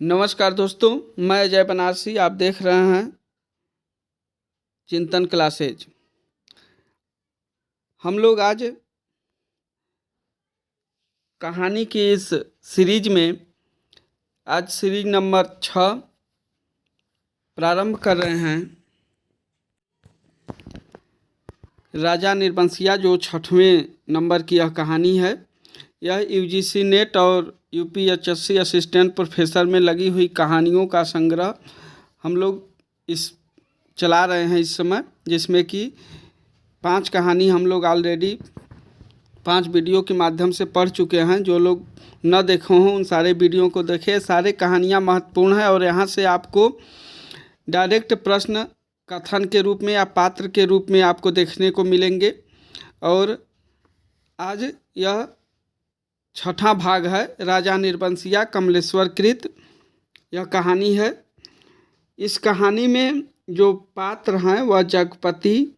नमस्कार दोस्तों, मैं अजय बनारसी। आप देख रहे हैं चिंतन क्लासेज। हम लोग आज कहानी की इस सीरीज में आज सीरीज नंबर 6 प्रारंभ कर रहे हैं। राजा निर्बंसिया जो 6वें नंबर की यह कहानी है। यह यूजीसी नेट और यूपीएचएससी असिस्टेंट प्रोफेसर में लगी हुई कहानियों का संग्रह हम लोग इस चला रहे हैं इस समय, जिसमें कि 5 कहानी हम लोग ऑलरेडी 5 वीडियो के माध्यम से पढ़ चुके हैं। जो लोग न देखे हों उन सारे वीडियो को देखें। सारे कहानियाँ महत्वपूर्ण हैं और यहाँ से आपको डायरेक्ट प्रश्न कथन के रूप में या पात्र के रूप में आपको देखने को मिलेंगे। और आज यह 6वां भाग है, राजा निर्बंसिया कमलेश्वर कृत यह कहानी है। इस कहानी में जो पात्र हैं वह जगपति,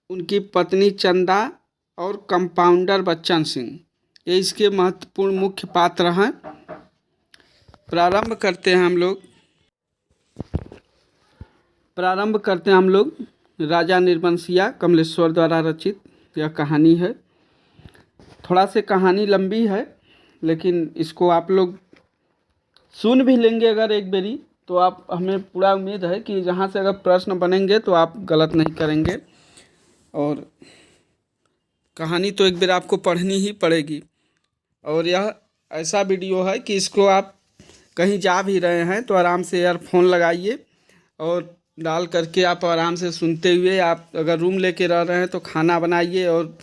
उनकी पत्नी चंदा और कंपाउंडर बच्चन सिंह, ये इसके महत्वपूर्ण मुख्य पात्र हैं। प्रारंभ करते हैं हम लोग राजा निर्बंसिया कमलेश्वर द्वारा रचित यह कहानी है। थोड़ा से कहानी लंबी है, लेकिन इसको आप लोग सुन भी लेंगे अगर एक बारी तो आप हमें पूरा उम्मीद है कि जहाँ से अगर प्रश्न बनेंगे तो आप गलत नहीं करेंगे। और कहानी तो एक बार आपको पढ़नी ही पड़ेगी। और यह ऐसा वीडियो है कि इसको आप कहीं जा भी रहे हैं तो आराम से ईयरफोन लगाइए और डाल करके आप आराम से सुनते हुए, आप अगर रूम लेके रह रहे हैं तो खाना बनाइए और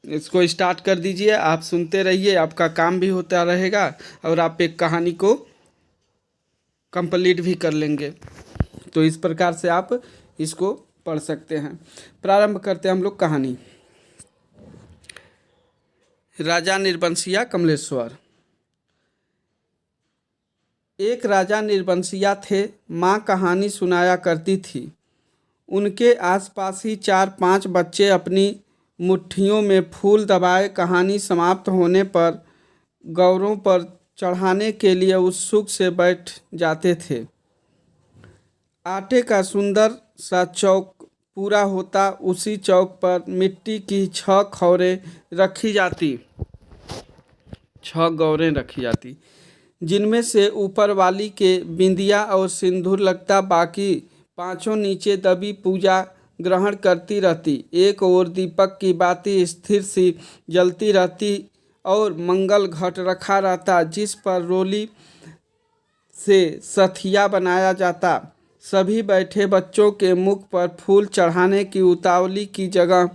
इसको स्टार्ट कर दीजिए। आप सुनते रहिए, आपका काम भी होता रहेगा और आप एक कहानी को कंप्लीट भी कर लेंगे। तो इस प्रकार से आप इसको पढ़ सकते हैं। प्रारंभ करते हैं हम लोग कहानी। राजा निर्बंसिया कमलेश्वर। एक राजा निर्बंसिया थे। माँ कहानी सुनाया करती थी। उनके आसपास ही 4-5 बच्चे अपनी मुट्ठियों में फूल दबाए कहानी समाप्त होने पर गौरों पर चढ़ाने के लिए उत्सुक से बैठ जाते थे। आटे का सुंदर सा चौक पूरा होता, उसी चौक पर मिट्टी की 6 गौरें रखी जाती, जिनमें से ऊपर वाली के बिंदिया और सिंदूर लगता, बाकी 5 नीचे दबी पूजा ग्रहण करती रहती। एक ओर दीपक की बाती स्थिर सी जलती रहती और मंगल घट रखा रहता, जिस पर रोली से सथिया बनाया जाता। सभी बैठे बच्चों के मुख पर फूल चढ़ाने की उतावली की जगह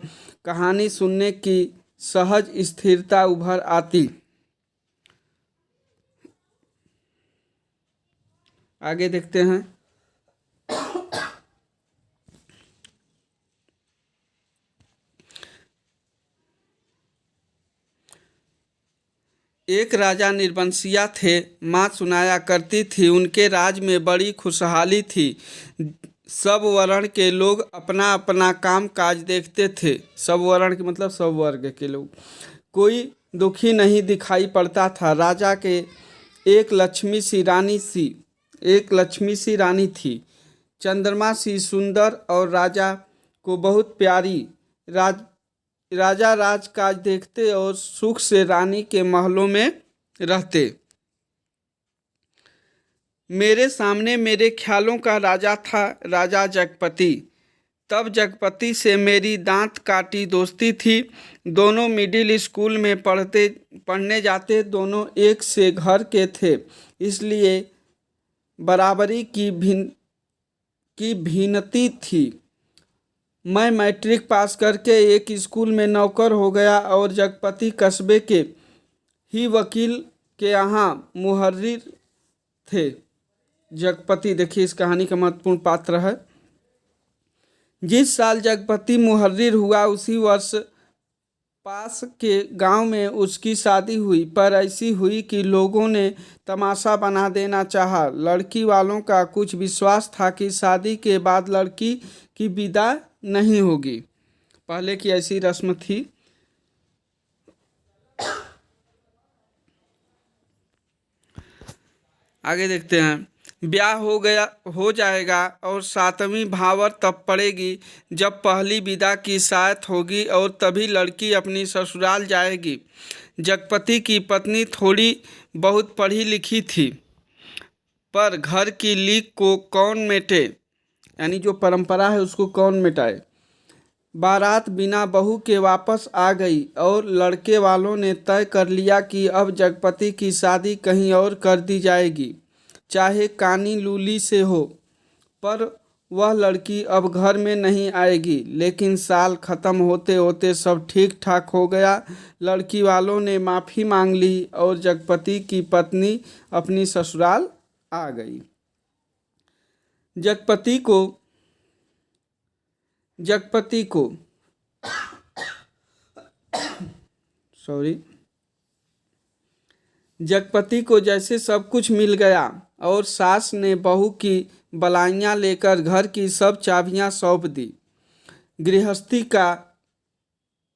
कहानी सुनने की सहज स्थिरता उभर आती। आगे देखते हैं। एक राजा निर्बंसिया थे। माँ सुनाया करती थी, उनके राज में बड़ी खुशहाली थी। सब वर्ण के लोग अपना अपना काम काज देखते थे। सब वर्ण के मतलब सब वर्ग के लोग, कोई दुखी नहीं दिखाई पड़ता था। राजा के एक लक्ष्मी सी रानी थी, चंद्रमा सी सुंदर और राजा को बहुत प्यारी। राजा राजकाज देखते और सुख से रानी के महलों में रहते। मेरे सामने मेरे ख्यालों का राजा था, राजा जगपति। तब जगपति से मेरी दांत काटी दोस्ती थी। दोनों मिडिल स्कूल में पढ़ने जाते, दोनों एक से घर के थे, इसलिए बराबरी की भिन्नती थी। मैं मैट्रिक पास करके एक स्कूल में नौकर हो गया और जगपति कस्बे के ही वकील के यहाँ मुहर्रिर थे। जगपति, देखिए इस कहानी का महत्वपूर्ण पात्र है। जिस साल जगपति मुहर्रिर हुआ उसी वर्ष पास के गांव में उसकी शादी हुई, पर ऐसी हुई कि लोगों ने तमाशा बना देना चाहा। लड़की वालों का कुछ विश्वास था कि शादी के बाद लड़की की विदा नहीं होगी। पहले की ऐसी रस्म थी। आगे देखते हैं। ब्याह हो जाएगा और 7वीं भावर तब पड़ेगी जब पहली विदा की सायत होगी और तभी लड़की अपनी ससुराल जाएगी। जगपति की पत्नी थोड़ी बहुत पढ़ी लिखी थी, पर घर की लीक को कौन मेटे, यानी जो परंपरा है उसको कौन मिटाए। बारात बिना बहू के वापस आ गई और लड़के वालों ने तय कर लिया कि अब जगपति की शादी कहीं और कर दी जाएगी, चाहे कानी लूली से हो। पर वह लड़की अब घर में नहीं आएगी। लेकिन साल खत्म होते होते सब ठीक ठाक हो गया। लड़की वालों ने माफ़ी मांग ली और जगपति की पत्नी अपनी ससुराल आ गई। जगपति को जगपति को जैसे सब कुछ मिल गया और सास ने बहू की बलाइयाँ लेकर घर की सब चाबियाँ सौंप दी।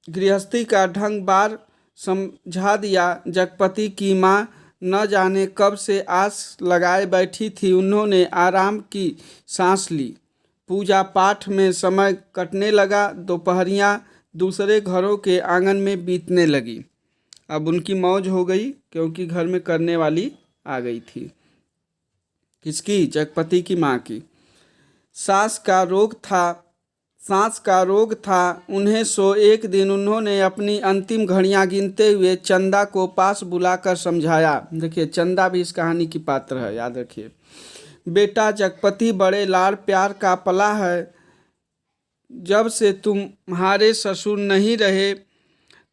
गृहस्थी का ढंग बार समझा दिया। जगपति की माँ न जाने कब से आस लगाए बैठी थी। उन्होंने आराम की सांस ली। पूजा पाठ में समय कटने लगा। दोपहरियाँ दूसरे घरों के आंगन में बीतने लगी। अब उनकी मौज हो गई क्योंकि घर में करने वाली आ गई थी। किसकी? जगपति की माँ की। सांस का रोग था उन्हें, सो एक दिन उन्होंने अपनी अंतिम घड़ियां गिनते हुए चंदा को पास बुलाकर समझाया। देखिए, चंदा भी इस कहानी की पात्र है, याद रखिए। बेटा, जगपति बड़े लाड़ प्यार का पला है। जब से तुम्हारे ससुर नहीं रहे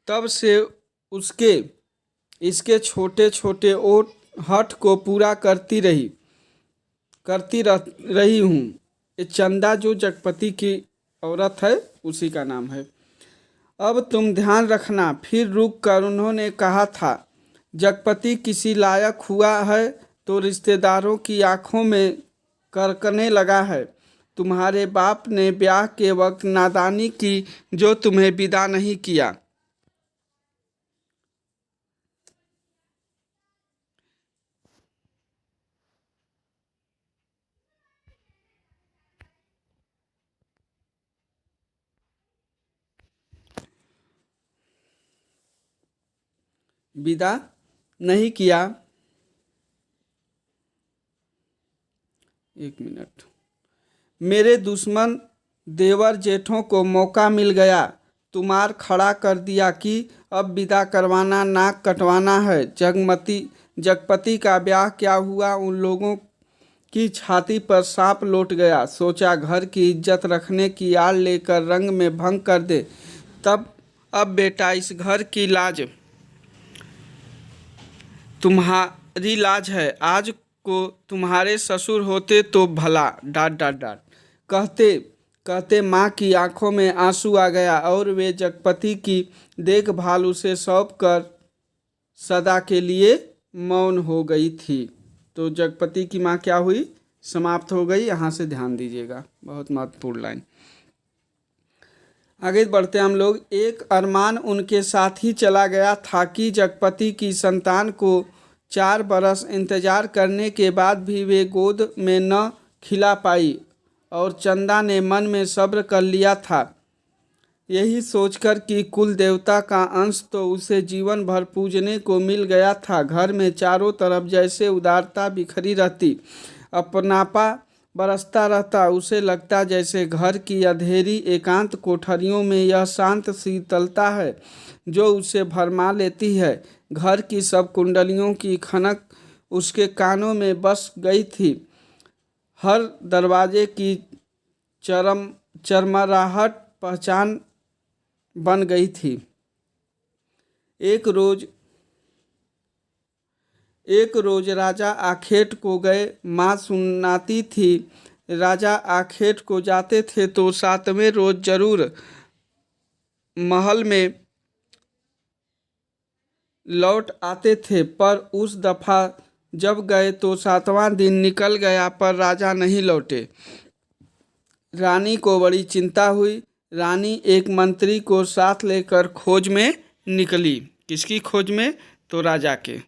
तब से इसके छोटे छोटे हठ को पूरा करती रही हूँ। ये चंदा जो जगपति की औरत है उसी का नाम है। अब तुम ध्यान रखना। फिर रुक कर उन्होंने कहा था, जगपति किसी लायक हुआ है तो रिश्तेदारों की आंखों में करकने लगा है। तुम्हारे बाप ने ब्याह के वक्त नादानी की जो तुम्हें विदा नहीं किया। विदा नहीं किया। एक मिनट। मेरे दुश्मन देवर जेठों को मौका मिल गया। तुम्हार खड़ा कर दिया कि अब विदा करवाना, नाक कटवाना है। जगपति का ब्याह क्या हुआ, उन लोगों की छाती पर सांप लौट गया। सोचा घर की इज्जत रखने की आड़ लेकर रंग में भंग कर दे। अब बेटा, इस घर की लाज तुम्हारी लाज है। आज को तुम्हारे ससुर होते तो भला। डांट डांट डांट कहते माँ की आंखों में आंसू आ गया और वे जगपति की देखभाल उसे सौंप कर सदा के लिए मौन हो गई थी। तो जगपति की माँ क्या हुई? समाप्त हो गई। यहाँ से ध्यान दीजिएगा, बहुत महत्वपूर्ण लाइन। आगे बढ़ते हम लोग। एक अरमान उनके साथ ही चला गया था कि जगपति की संतान को 4 बरस इंतजार करने के बाद भी वे गोद में न खिला पाई और चंदा ने मन में सब्र कर लिया था, यही सोचकर कि कुल देवता का अंश तो उसे जीवन भर पूजने को मिल गया था। घर में चारों तरफ जैसे उदारता बिखरी रहती, अपनापा बरसता रहता। उसे लगता जैसे घर की अंधेरी एकांत कोठरियों में यह शांत शीतलता है जो उसे भरमा लेती है। घर की सब कुंडलियों की खनक उसके कानों में बस गई थी। हर दरवाजे की चरमराहट पहचान बन गई थी। एक रोज राजा आखेट को गए। माँ सुनाती थी, राजा आखेट को जाते थे तो 7वें रोज जरूर महल में लौट आते थे, पर उस दफा जब गए तो 7वां दिन निकल गया पर राजा नहीं लौटे। रानी को बड़ी चिंता हुई। रानी एक मंत्री को साथ लेकर खोज में निकली। किसकी खोज में? तो राजा के।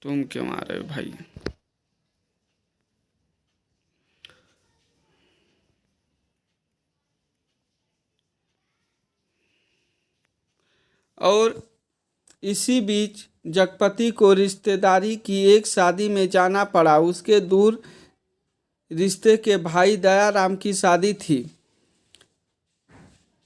तुम क्यों आ रहे हो भाई? और इसी बीच जगपति को रिश्तेदारी की एक शादी में जाना पड़ा। उसके दूर रिश्ते के भाई दयाराम की शादी थी।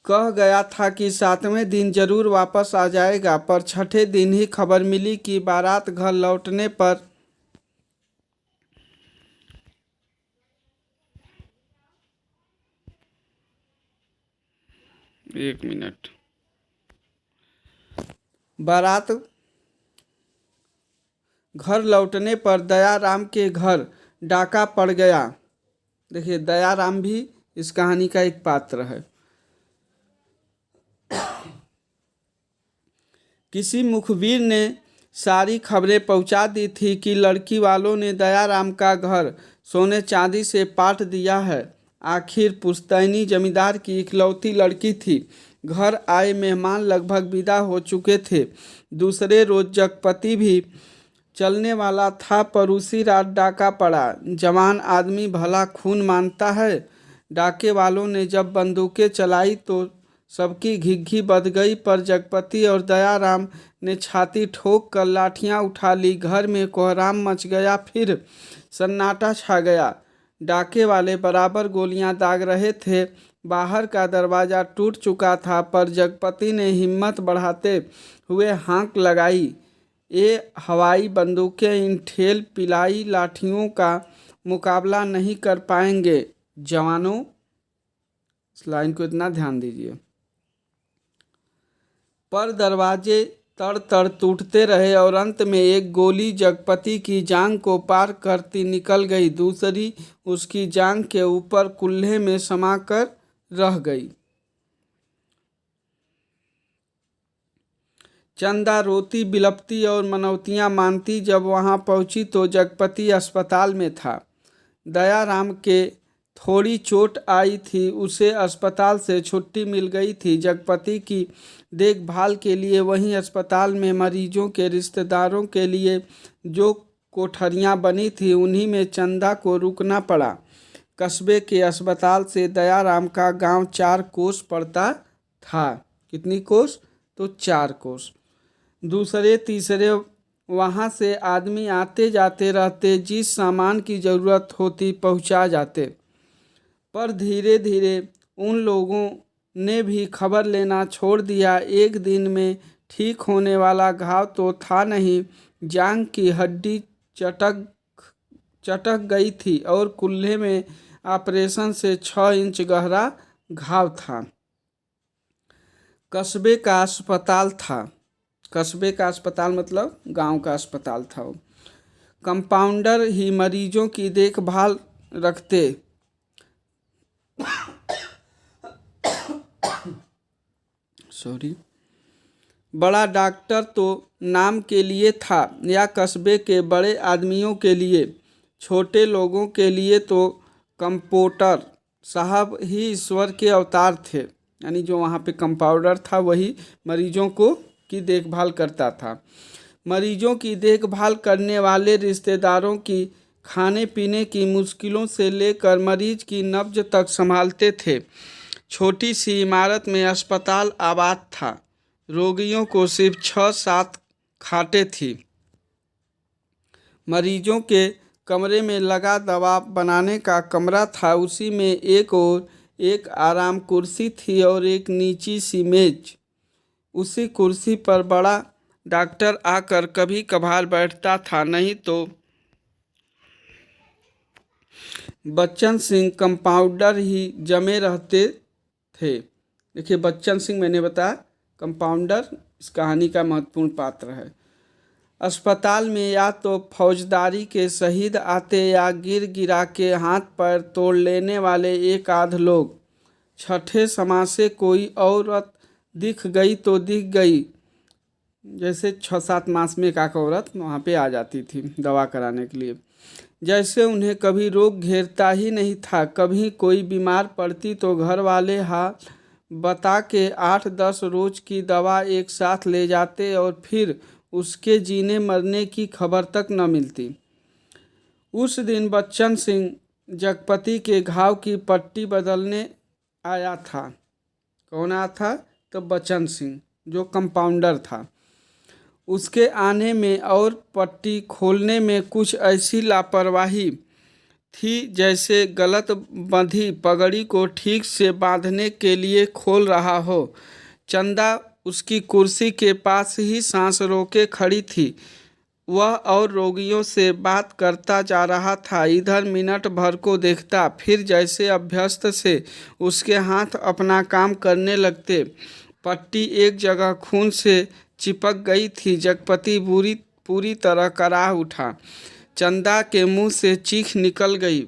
कह गया था कि 7वें दिन जरूर वापस आ जाएगा, पर छठे दिन ही खबर मिली कि बारात घर लौटने पर एक मिनट, बारात घर लौटने पर दयाराम के घर डाका पड़ गया। देखिए, दयाराम भी इस कहानी का एक पात्र है। किसी मुखबिर ने सारी खबरें पहुंचा दी थी कि लड़की वालों ने दयाराम का घर सोने चांदी से पाट दिया है। आखिर पुश्तैनी जमींदार की इकलौती लड़की थी। घर आए मेहमान लगभग विदा हो चुके थे। दूसरे रोज जगपति भी चलने वाला था, पर उसी रात डाका पड़ा। जवान आदमी भला खून मानता है। डाके वालों ने जब बंदूकें चलाई तो सबकी घिघी बध गई, पर जगपति और दयाराम ने छाती ठोक कर लाठियां उठा ली। घर में कोहराम मच गया। फिर सन्नाटा छा गया। डाके वाले बराबर गोलियां दाग रहे थे। बाहर का दरवाजा टूट चुका था, पर जगपति ने हिम्मत बढ़ाते हुए हाँक लगाई, ये हवाई बंदूकें इन ठेल पिलाई लाठियों का मुकाबला नहीं कर पाएंगे। जवानों, इस लाइन को इतना ध्यान दीजिए। पर दरवाजे तड़ तड़ टूटते रहे और अंत में एक गोली जगपति की जांघ को पार करती निकल गई। दूसरी उसकी जांघ के ऊपर कुल्हे में समाकर रह गई। चंदा रोती बिलपती और मनौतियां मानती। जब वहां पहुंची तो जगपति अस्पताल में था। दयाराम के थोड़ी चोट आई थी, उसे अस्पताल से छुट्टी मिल गई थी। जगपति की देखभाल के लिए वहीं अस्पताल में मरीजों के रिश्तेदारों के लिए जो कोठरियां बनी थी, उन्हीं में चंदा को रुकना पड़ा। कस्बे के अस्पताल से दयाराम का गांव 4 कोस पड़ता था। कितनी कोस? तो 4 कोस। दूसरे तीसरे वहाँ से आदमी आते जाते रहते, जिस सामान की ज़रूरत होती पहुँचा जाते। पर धीरे धीरे उन लोगों ने भी खबर लेना छोड़ दिया। एक दिन में ठीक होने वाला घाव तो था नहीं, जांघ की हड्डी चटक गई थी और कुल्हे में ऑपरेशन से 6 इंच गहरा घाव था। कस्बे का अस्पताल था। कस्बे का अस्पताल मतलब गांव का अस्पताल था। कंपाउंडर ही मरीजों की देखभाल रखते। बड़ा डॉक्टर तो नाम के लिए था या कस्बे के बड़े आदमियों के लिए, छोटे लोगों के लिए तो कंपाउंडर साहब ही ईश्वर के अवतार थे। यानी जो वहाँ पे कंपाउंडर था वही मरीजों की देखभाल करता था। मरीजों की देखभाल करने वाले रिश्तेदारों की खाने पीने की मुश्किलों से लेकर मरीज की नब्ज तक संभालते थे। छोटी सी इमारत में अस्पताल आबाद था। रोगियों को सिर्फ 6-7 खाटें थी। मरीजों के कमरे में लगा दवा बनाने का कमरा था। उसी में एक और एक आराम कुर्सी थी और एक नीची सी मेज। उसी कुर्सी पर बड़ा डॉक्टर आकर कभी कभार बैठता था, नहीं तो बच्चन सिंह कंपाउंडर ही जमे रहते थे। देखिए, बच्चन सिंह मैंने बताया कंपाउंडर इस कहानी का महत्वपूर्ण पात्र है। अस्पताल में या तो फौजदारी के शहीद आते या गिर गिरा के हाथ पैर तोड़ लेने वाले एक आध लोग। छठे समाज से कोई औरत दिख गई तो दिख गई, जैसे 6-7 मास में एक औरत वहाँ पे आ जाती थी दवा कराने के लिए। जैसे उन्हें कभी रोग घेरता ही नहीं था। कभी कोई बीमार पड़ती तो घर वाले हाथ बता के 8-10 रोज की दवा एक साथ ले जाते और फिर उसके जीने मरने की खबर तक न मिलती। उस दिन बच्चन सिंह जगपति के घाव की पट्टी बदलने आया था। कौन आया था? तो बच्चन सिंह, जो कंपाउंडर था। उसके आने में और पट्टी खोलने में कुछ ऐसी लापरवाही थी जैसे गलत बंधी पगड़ी को ठीक से बांधने के लिए खोल रहा हो। चंदा उसकी कुर्सी के पास ही सांस रोके खड़ी थी। वह और रोगियों से बात करता जा रहा था। इधर मिनट भर को देखता, फिर जैसे अभ्यस्त से उसके हाथ अपना काम करने लगते। पट्टी एक जगह खून से चिपक गई थी। जगपति पूरी तरह कराह उठा। चंदा के मुंह से चीख निकल गई।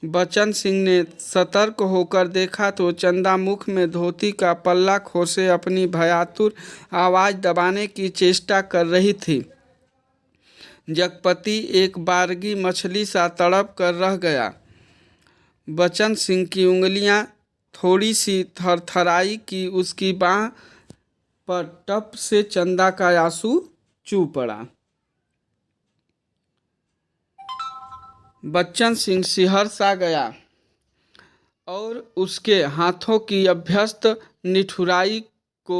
बच्चन सिंह ने सतर्क होकर देखा तो चंदा मुख में धोती का पल्ला खोसे अपनी भयातुर आवाज़ दबाने की चेष्टा कर रही थी। जगपति एक बारगी मछली सा तड़प कर रह गया। बच्चन सिंह की उंगलियां थोड़ी सी थरथराई कि उसकी बाह पर टप से चंदा का आंसू चू पड़ा। बच्चन सिंह सिहर सा गया और उसके हाथों की अभ्यस्त निठुराई को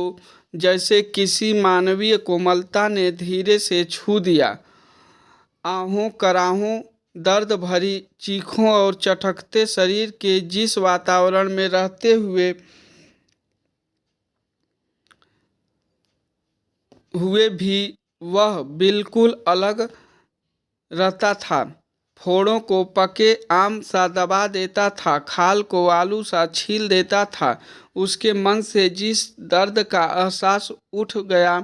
जैसे किसी मानवीय कोमलता ने धीरे से छू दिया। आहों कराहों, दर्द भरी चीखों और चटकते शरीर के जिस वातावरण में रहते हुए भी वह बिल्कुल अलग रहता था। फोड़ों को पके आम सा दबा देता था, खाल को आलू सा छील देता था। उसके मन से जिस दर्द का एहसास उठ गया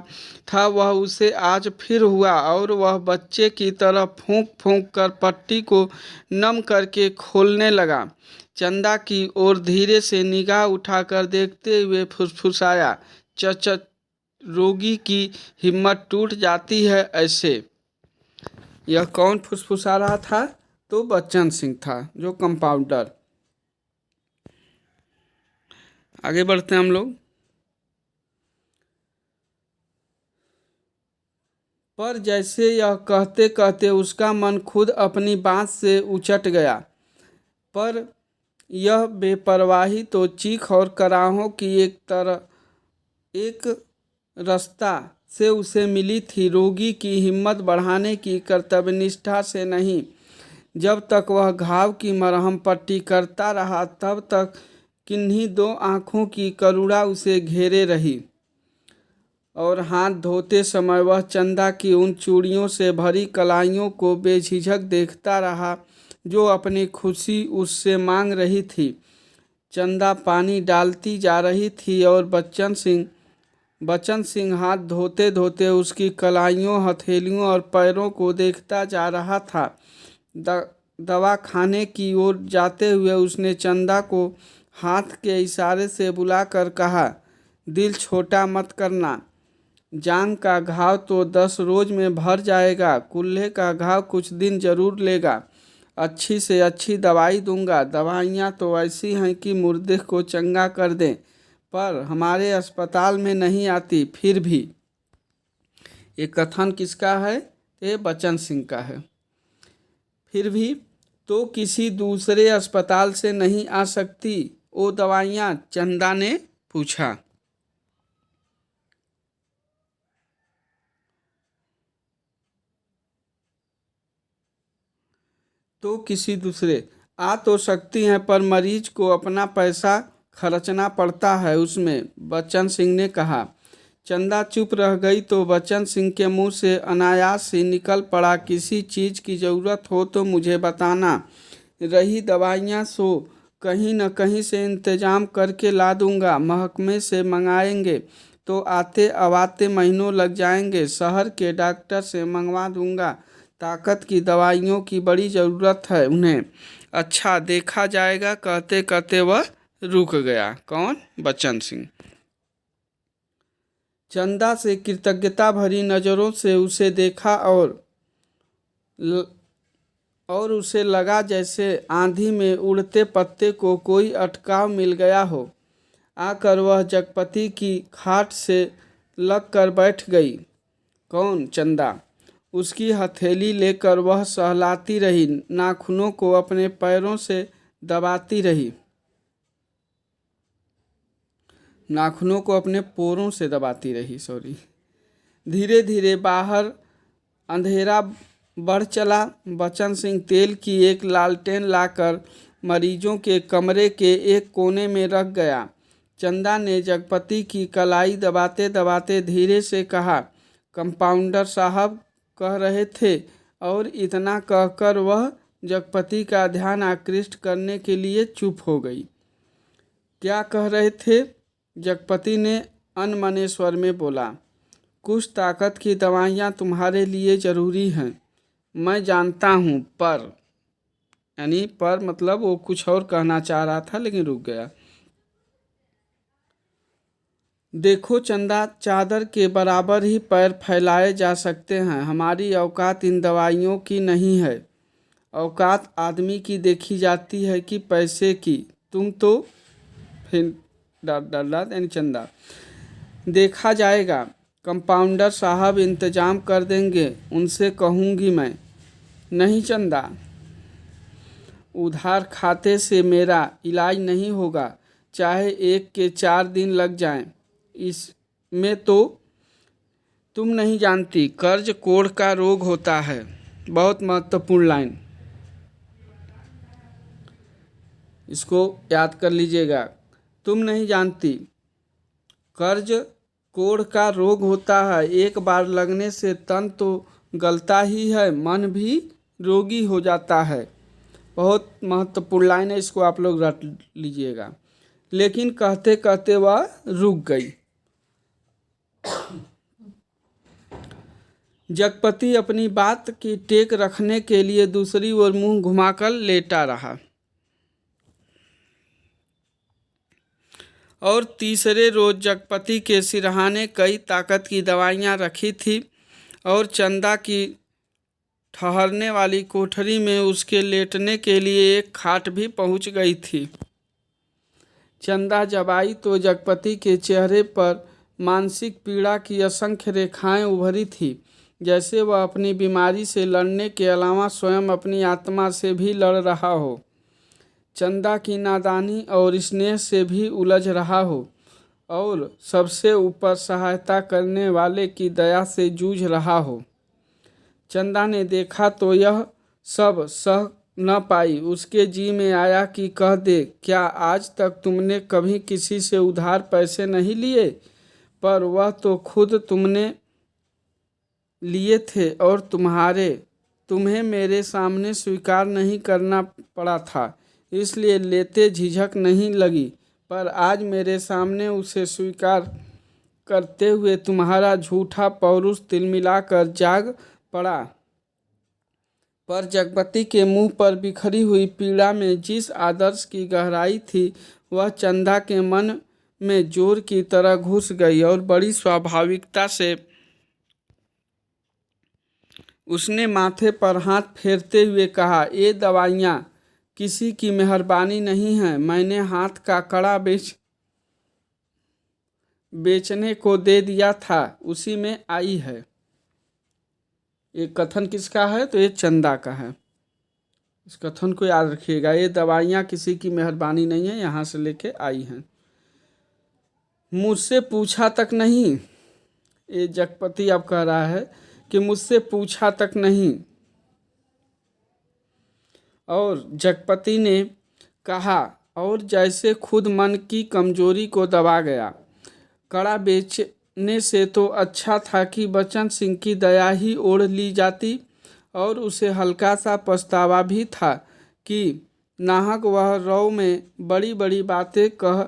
था वह उसे आज फिर हुआ और वह बच्चे की तरह फूंक फूंक कर पट्टी को नम करके खोलने लगा। चंदा की ओर धीरे से निगाह उठाकर देखते हुए फुसफुसाया, चच रोगी की हिम्मत टूट जाती है ऐसे। यह कौन फुसफुसा रहा था? तो बच्चन सिंह था, जो कंपाउंडर। आगे बढ़ते हैं हम लोग। पर जैसे यह कहते कहते उसका मन खुद अपनी बात से उचट गया। पर यह बेपरवाही तो चीख और कराहों की एक रास्ता से उसे मिली थी, रोगी की हिम्मत बढ़ाने की कर्तव्यनिष्ठा से नहीं। जब तक वह घाव की मरहम पट्टी करता रहा तब तक किन्हीं दो आँखों की करुणा उसे घेरे रही और हाथ धोते समय वह चंदा की उन चूड़ियों से भरी कलाइयों को बेझिझक देखता रहा जो अपनी खुशी उससे मांग रही थी। चंदा पानी डालती जा रही थी और बच्चन सिंह हाथ धोते धोते उसकी कलाइयों, हथेलियों और पैरों को देखता जा रहा था। दवा खाने की ओर जाते हुए उसने चंदा को हाथ के इशारे से बुलाकर कहा, दिल छोटा मत करना। जांग का घाव तो 10 रोज में भर जाएगा, कुल्हे का घाव कुछ दिन जरूर लेगा। अच्छी से अच्छी दवाई दूंगा। दवाइयाँ तो ऐसी हैं कि मुर्दे को चंगा कर दें, पर हमारे अस्पताल में नहीं आती। फिर भी ये कथन किसका है? ये बच्चन सिंह का है। फिर भी तो किसी दूसरे अस्पताल से नहीं आ सकती वो दवाइयाँ? चंदा ने पूछा। तो किसी दूसरे आ तो सकती हैं, पर मरीज को अपना पैसा खर्चना पड़ता है उसमें, बच्चन सिंह ने कहा। चंदा चुप रह गई तो बच्चन सिंह के मुंह से अनायास ही निकल पड़ा, किसी चीज़ की ज़रूरत हो तो मुझे बताना। रही दवाइयाँ सो कहीं न कहीं से इंतजाम करके ला दूंगा। महकमे से मंगाएंगे तो आते अवाते महीनों लग जाएंगे। शहर के डॉक्टर से मंगवा दूंगा। ताकत की दवाइयों की बड़ी ज़रूरत है उन्हें। अच्छा देखा जाएगा। कहते कहते वह रुक गया। कौन? बच्चन सिंह। चंदा से कृतज्ञता भरी नज़रों से उसे देखा और उसे लगा जैसे आंधी में उड़ते पत्ते को कोई अटकाव मिल गया हो। आकर वह जगपति की खाट से लग कर बैठ गई। कौन? चंदा। उसकी हथेली लेकर वह सहलाती रही, नाखूनों को अपने पैरों से दबाती रही, नाखूनों को अपने पोरों से दबाती रही, सॉरी। धीरे धीरे बाहर अंधेरा बढ़ चला। बचन सिंह तेल की एक लालटेन लाकर मरीजों के कमरे के एक कोने में रख गया। चंदा ने जगपति की कलाई दबाते दबाते धीरे से कहा, कंपाउंडर साहब कह रहे थे, और इतना कहकर वह जगपति का ध्यान आकृष्ट करने के लिए चुप हो गई। क्या कह रहे थे? जगपति ने अनमने स्वर में बोला, कुछ ताकत की दवाइयाँ तुम्हारे लिए ज़रूरी हैं, मैं जानता हूँ, पर, यानी पर मतलब वो कुछ और कहना चाह रहा था लेकिन रुक गया। देखो चंदा, चादर के बराबर ही पैर फैलाए जा सकते हैं। हमारी औकात इन दवाइयों की नहीं है। औकात आदमी की देखी जाती है कि पैसे की। तुम तो फिर डर यानी चंदा, देखा जाएगा, कंपाउंडर साहब इंतजाम कर देंगे, उनसे कहूँगी मैं। नहीं चंदा, उधार खाते से मेरा इलाज नहीं होगा, चाहे 1 के 4 दिन लग जाएं। इसमें तो तुम नहीं जानती, कर्ज कोढ़ का रोग होता है। बहुत महत्वपूर्ण लाइन, इसको याद कर लीजिएगा। तुम नहीं जानती, कर्ज कोढ़ का रोग होता है। एक बार लगने से तन तो गलता ही है, मन भी रोगी हो जाता है। बहुत महत्वपूर्ण लाइन है, इसको आप लोग रट लीजिएगा। लेकिन कहते कहते वह रुक गई। जगपति अपनी बात की टेक रखने के लिए दूसरी ओर मुंह घुमाकर लेटा रहा। और तीसरे रोज जगपति के सिरहाने कई ताकत की दवाइयाँ रखी थी और चंदा की ठहरने वाली कोठरी में उसके लेटने के लिए एक खाट भी पहुंच गई थी। चंदा जब आई तो जगपति के चेहरे पर मानसिक पीड़ा की असंख्य रेखाएं उभरी थी, जैसे वह अपनी बीमारी से लड़ने के अलावा स्वयं अपनी आत्मा से भी लड़ रहा हो, चंदा की नादानी और स्नेह से भी उलझ रहा हो, और सबसे ऊपर सहायता करने वाले की दया से जूझ रहा हो। चंदा ने देखा तो यह सब सह न पाई। उसके जी में आया कि कह दे, क्या आज तक तुमने कभी किसी से उधार पैसे नहीं लिए? पर वह तो खुद तुमने लिए थे और तुम्हें मेरे सामने स्वीकार नहीं करना पड़ा था, इसलिए लेते झिझक नहीं लगी। पर आज मेरे सामने उसे स्वीकार करते हुए तुम्हारा झूठा पौरुष तिलमिलाकर जाग पड़ा। पर जगपति के मुंह पर बिखरी हुई पीड़ा में जिस आदर्श की गहराई थी, वह चंदा के मन में जोर की तरह घुस गई और बड़ी स्वाभाविकता से उसने माथे पर हाथ फेरते हुए कहा, ये दवाइयाँ किसी की मेहरबानी नहीं है, मैंने हाथ का कड़ा बेचने को दे दिया था, उसी में आई है। ये कथन किसका है? तो ये चंदा का है। इस कथन को याद रखिएगा, ये दवाइयाँ किसी की मेहरबानी नहीं है, यहाँ से लेके आई हैं। मुझसे पूछा तक नहीं, ये जगपति अब कह रहा है कि मुझसे पूछा तक नहीं। और जगपति ने कहा, और जैसे खुद मन की कमजोरी को दबा गया। कड़ा बेचने से तो अच्छा था कि बचन सिंह की दया ही ओढ़ ली जाती, और उसे हल्का सा पछतावा भी था कि नाहक वह रौ में बड़ी बड़ी बातें कह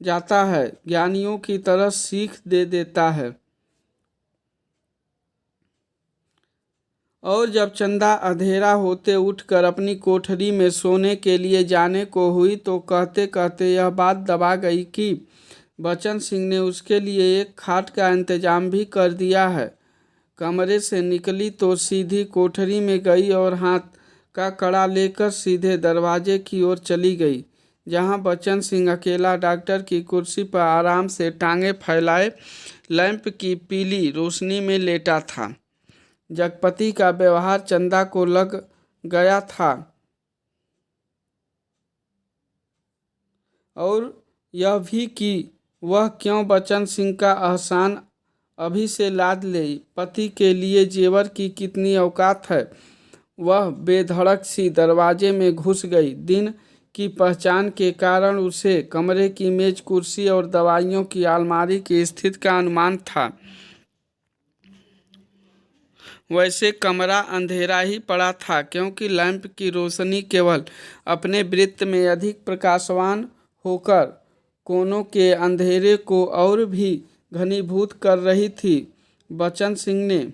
जाता है, ज्ञानियों की तरह सीख दे देता है। और जब चंदा अंधेरा होते उठकर अपनी कोठरी में सोने के लिए जाने को हुई तो कहते कहते यह बात दबा गई कि बचन सिंह ने उसके लिए एक खाट का इंतजाम भी कर दिया है। कमरे से निकली तो सीधी कोठरी में गई और हाथ का कड़ा लेकर सीधे दरवाजे की ओर चली गई, जहां बचन सिंह अकेला डॉक्टर की कुर्सी पर आराम से टांगें फैलाए लैंप की पीली रोशनी में लेटा था। जगपति का व्यवहार चंदा को लग गया था और यह भी कि वह क्यों बच्चन सिंह का एहसान अभी से लाद ले। पति के लिए जेवर की कितनी औकात है। वह बेधड़क सी दरवाजे में घुस गई। दिन की पहचान के कारण उसे कमरे की मेज, कुर्सी और दवाइयों की अलमारी की स्थिति का अनुमान था। वैसे कमरा अंधेरा ही पड़ा था, क्योंकि लैंप की रोशनी केवल अपने वृत्त में अधिक प्रकाशवान होकर कोनों के अंधेरे को और भी घनीभूत कर रही थी। बच्चन सिंह ने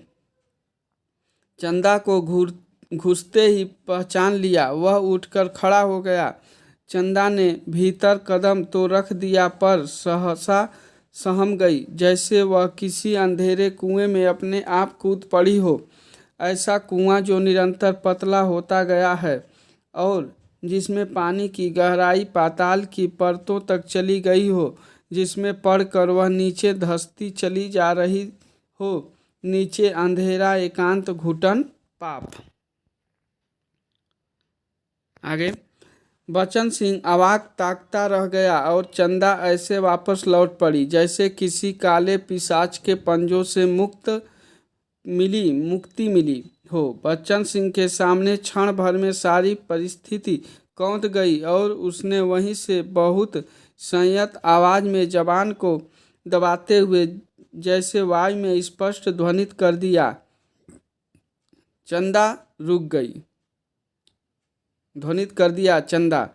चंदा को घुसते ही पहचान लिया। वह उठकर खड़ा हो गया। चंदा ने भीतर कदम तो रख दिया, पर सहसा सहम गई, जैसे वह किसी अंधेरे कुएं में अपने आप कूद पड़ी हो। ऐसा कुआं जो निरंतर पतला होता गया है और जिसमें पानी की गहराई पाताल की परतों तक चली गई हो, जिसमें पड़कर वह नीचे धंसती चली जा रही हो। नीचे अंधेरा, एकांत, घुटन, पाप। आगे बच्चन सिंह अवाक ताकता रह गया और चंदा ऐसे वापस लौट पड़ी जैसे किसी काले पिशाच के पंजों से मुक्ति मिली हो। बच्चन सिंह के सामने क्षण भर में सारी परिस्थिति कौंध गई और उसने वहीं से बहुत संयत आवाज में जबान को दबाते हुए जैसे वायु में स्पष्ट ध्वनित कर दिया, चंदा रुक गई। ध्वनित कर दिया चंदा।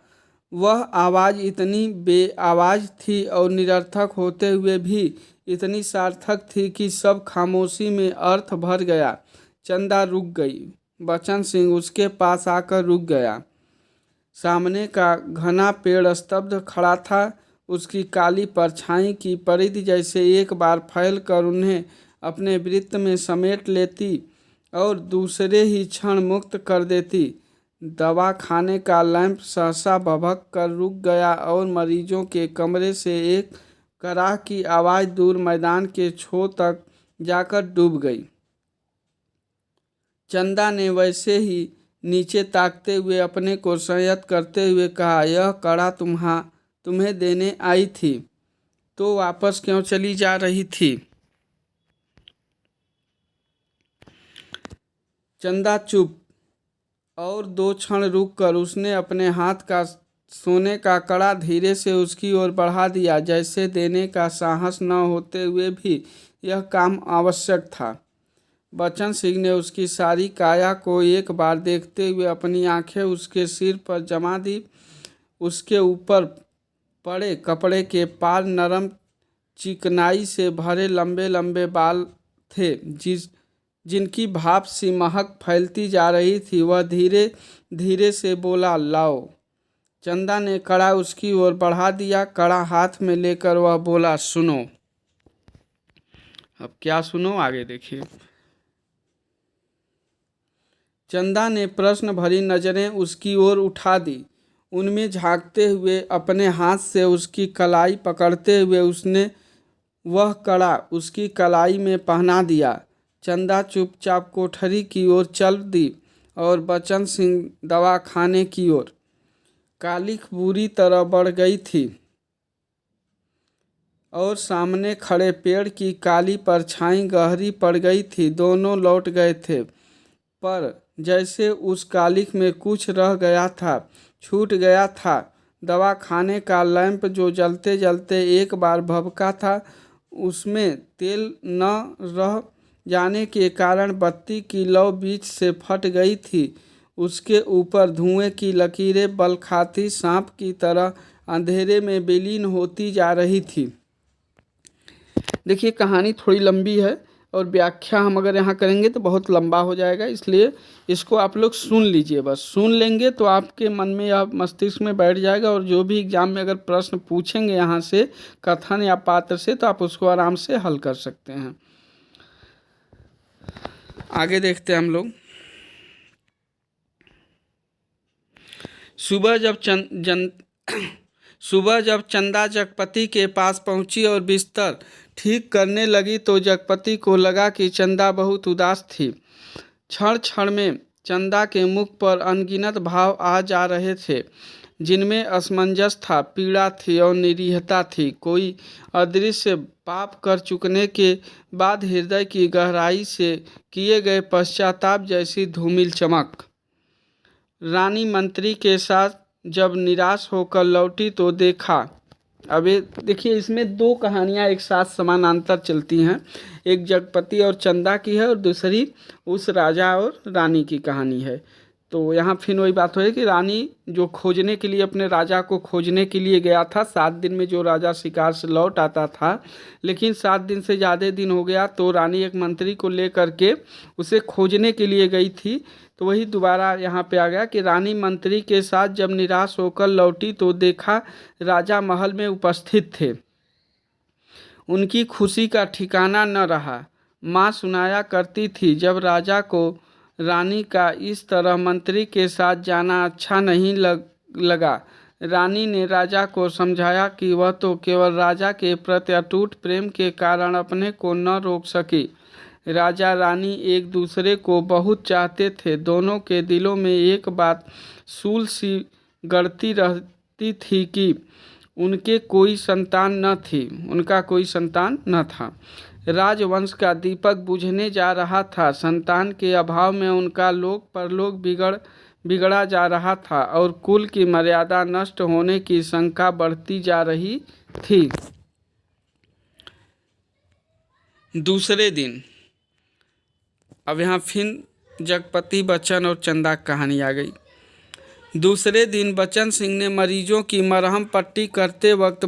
वह आवाज़ इतनी बेआवाज़ थी और निरर्थक होते हुए भी इतनी सार्थक थी कि सब खामोशी में अर्थ भर गया। चंदा रुक गई। बच्चन सिंह उसके पास आकर रुक गया। सामने का घना पेड़ स्तब्ध खड़ा था। उसकी काली परछाई की परिधि जैसे एक बार फैल कर उन्हें अपने वृत्त में समेट लेती और दूसरे ही क्षण मुक्त कर देती। दवा खाने का लैंप सहसा भभक कर रुक गया और मरीजों के कमरे से एक कराह की आवाज़ दूर मैदान के छोर तक जाकर डूब गई। चंदा ने वैसे ही नीचे ताकते हुए अपने को संयत करते हुए कहा, यह कड़ा तुम्हें देने आई थी तो वापस क्यों चली जा रही थी? चंदा चुप और दो क्षण रुककर उसने अपने हाथ का सोने का कड़ा धीरे से उसकी ओर बढ़ा दिया, जैसे देने का साहस न होते हुए भी यह काम आवश्यक था। बच्चन सिंह ने उसकी सारी काया को एक बार देखते हुए अपनी आंखें उसके सिर पर जमा दी। उसके ऊपर पड़े कपड़े के पार नरम चिकनाई से भरे लंबे लंबे बाल थे, जिनकी भाप सी महक फैलती जा रही थी। वह धीरे धीरे से बोला, लाओ। चंदा ने कड़ा उसकी ओर बढ़ा दिया। कड़ा हाथ में लेकर वह बोला, सुनो। अब क्या सुनो, आगे देखिए। चंदा ने प्रश्न भरी नजरें उसकी ओर उठा दी। उनमें झांकते हुए अपने हाथ से उसकी कलाई पकड़ते हुए उसने वह कड़ा उसकी कलाई में पहना दिया। चंदा चुपचाप कोठरी की ओर चल दी और बच्चन सिंह दवा खाने की ओर। कालिख बुरी तरह बढ़ गई थी और सामने खड़े पेड़ की काली परछाई गहरी पड़ गई थी। दोनों लौट गए थे, पर जैसे उस कालिख में कुछ रह गया था, छूट गया था। दवा खाने का लैंप जो जलते जलते एक बार भभका था, उसमें तेल न रह जाने के कारण बत्ती की लौ बीच से फट गई थी। उसके ऊपर धुएं की लकीरें बल खाती सांप की तरह अंधेरे में विलीन होती जा रही थी। देखिए, कहानी थोड़ी लंबी है और व्याख्या हम अगर यहाँ करेंगे तो बहुत लंबा हो जाएगा, इसलिए इसको आप लोग सुन लीजिए। बस सुन लेंगे तो आपके मन में या मस्तिष्क में बैठ जाएगा और जो भी एग्जाम में अगर प्रश्न पूछेंगे यहाँ से कथन या पात्र से, तो आप उसको आराम से हल कर सकते हैं। आगे देखते हैं हम लोग। सुबह जब चंदा जगपति के पास पहुंची और बिस्तर ठीक करने लगी तो जगपति को लगा कि चंदा बहुत उदास थी। क्षण क्षण में चंदा के मुख पर अनगिनत भाव आ जा रहे थे, जिनमें असमंजस था, पीड़ा थी और निरीहता थी। कोई अदृश्य पाप कर चुकने के बाद हृदय की गहराई से किए गए पश्चाताप जैसी धूमिल चमक। रानी मंत्री के साथ जब निराश होकर लौटी तो देखा। अब ये देखिए, इसमें दो कहानियाँ एक साथ समानांतर चलती हैं। एक जगपति और चंदा की है और दूसरी उस राजा और रानी की कहानी है। तो यहाँ फिर वही बात है कि रानी जो खोजने के लिए, अपने राजा को खोजने के लिए गया था, 7 दिन में जो राजा शिकार से लौट आता था, लेकिन 7 दिन से ज़्यादा दिन हो गया तो रानी एक मंत्री को लेकर के उसे खोजने के लिए गई थी। तो वही दोबारा यहाँ पे आ गया कि रानी मंत्री के साथ जब निराश होकर लौटी तो देखा राजा महल में उपस्थित थे। उनकी खुशी का ठिकाना न रहा। माँ सुनाया करती थी, जब राजा को रानी का इस तरह मंत्री के साथ जाना अच्छा नहीं लगा। रानी ने राजा को समझाया कि वह तो केवल राजा के प्रति अटूट प्रेम के कारण अपने को न रोक सकी। राजा रानी एक दूसरे को बहुत चाहते थे। दोनों के दिलों में एक बात सूल सी गड़ती रहती थी कि उनका कोई संतान न था। राजवंश का दीपक बुझने जा रहा था। संतान के अभाव में उनका लोक परलोक बिगड़ा जा रहा था और कुल की मर्यादा नष्ट होने की शंका बढ़ती जा रही थी। दूसरे दिन, अब यहाँ फिर जगपति, बच्चन और चंदा की कहानी आ गई। दूसरे दिन बच्चन सिंह ने मरीजों की मरहम पट्टी करते वक्त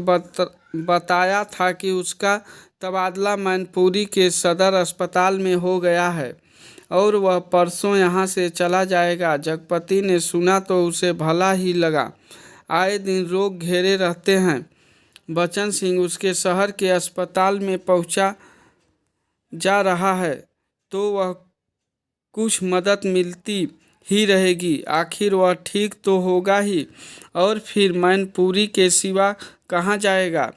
बताया था कि उसका तबादला मैनपुरी के सदर अस्पताल में हो गया है और वह परसों यहाँ से चला जाएगा। जगपति ने सुना तो उसे भला ही लगा। आए दिन रोग घेरे रहते हैं। बच्चन सिंह उसके शहर के अस्पताल में पहुँचा जा रहा है तो वह कुछ मदद मिलती ही रहेगी। आखिर वह ठीक तो होगा ही, और फिर मैनपुरी के सिवा कहाँ जाएगा।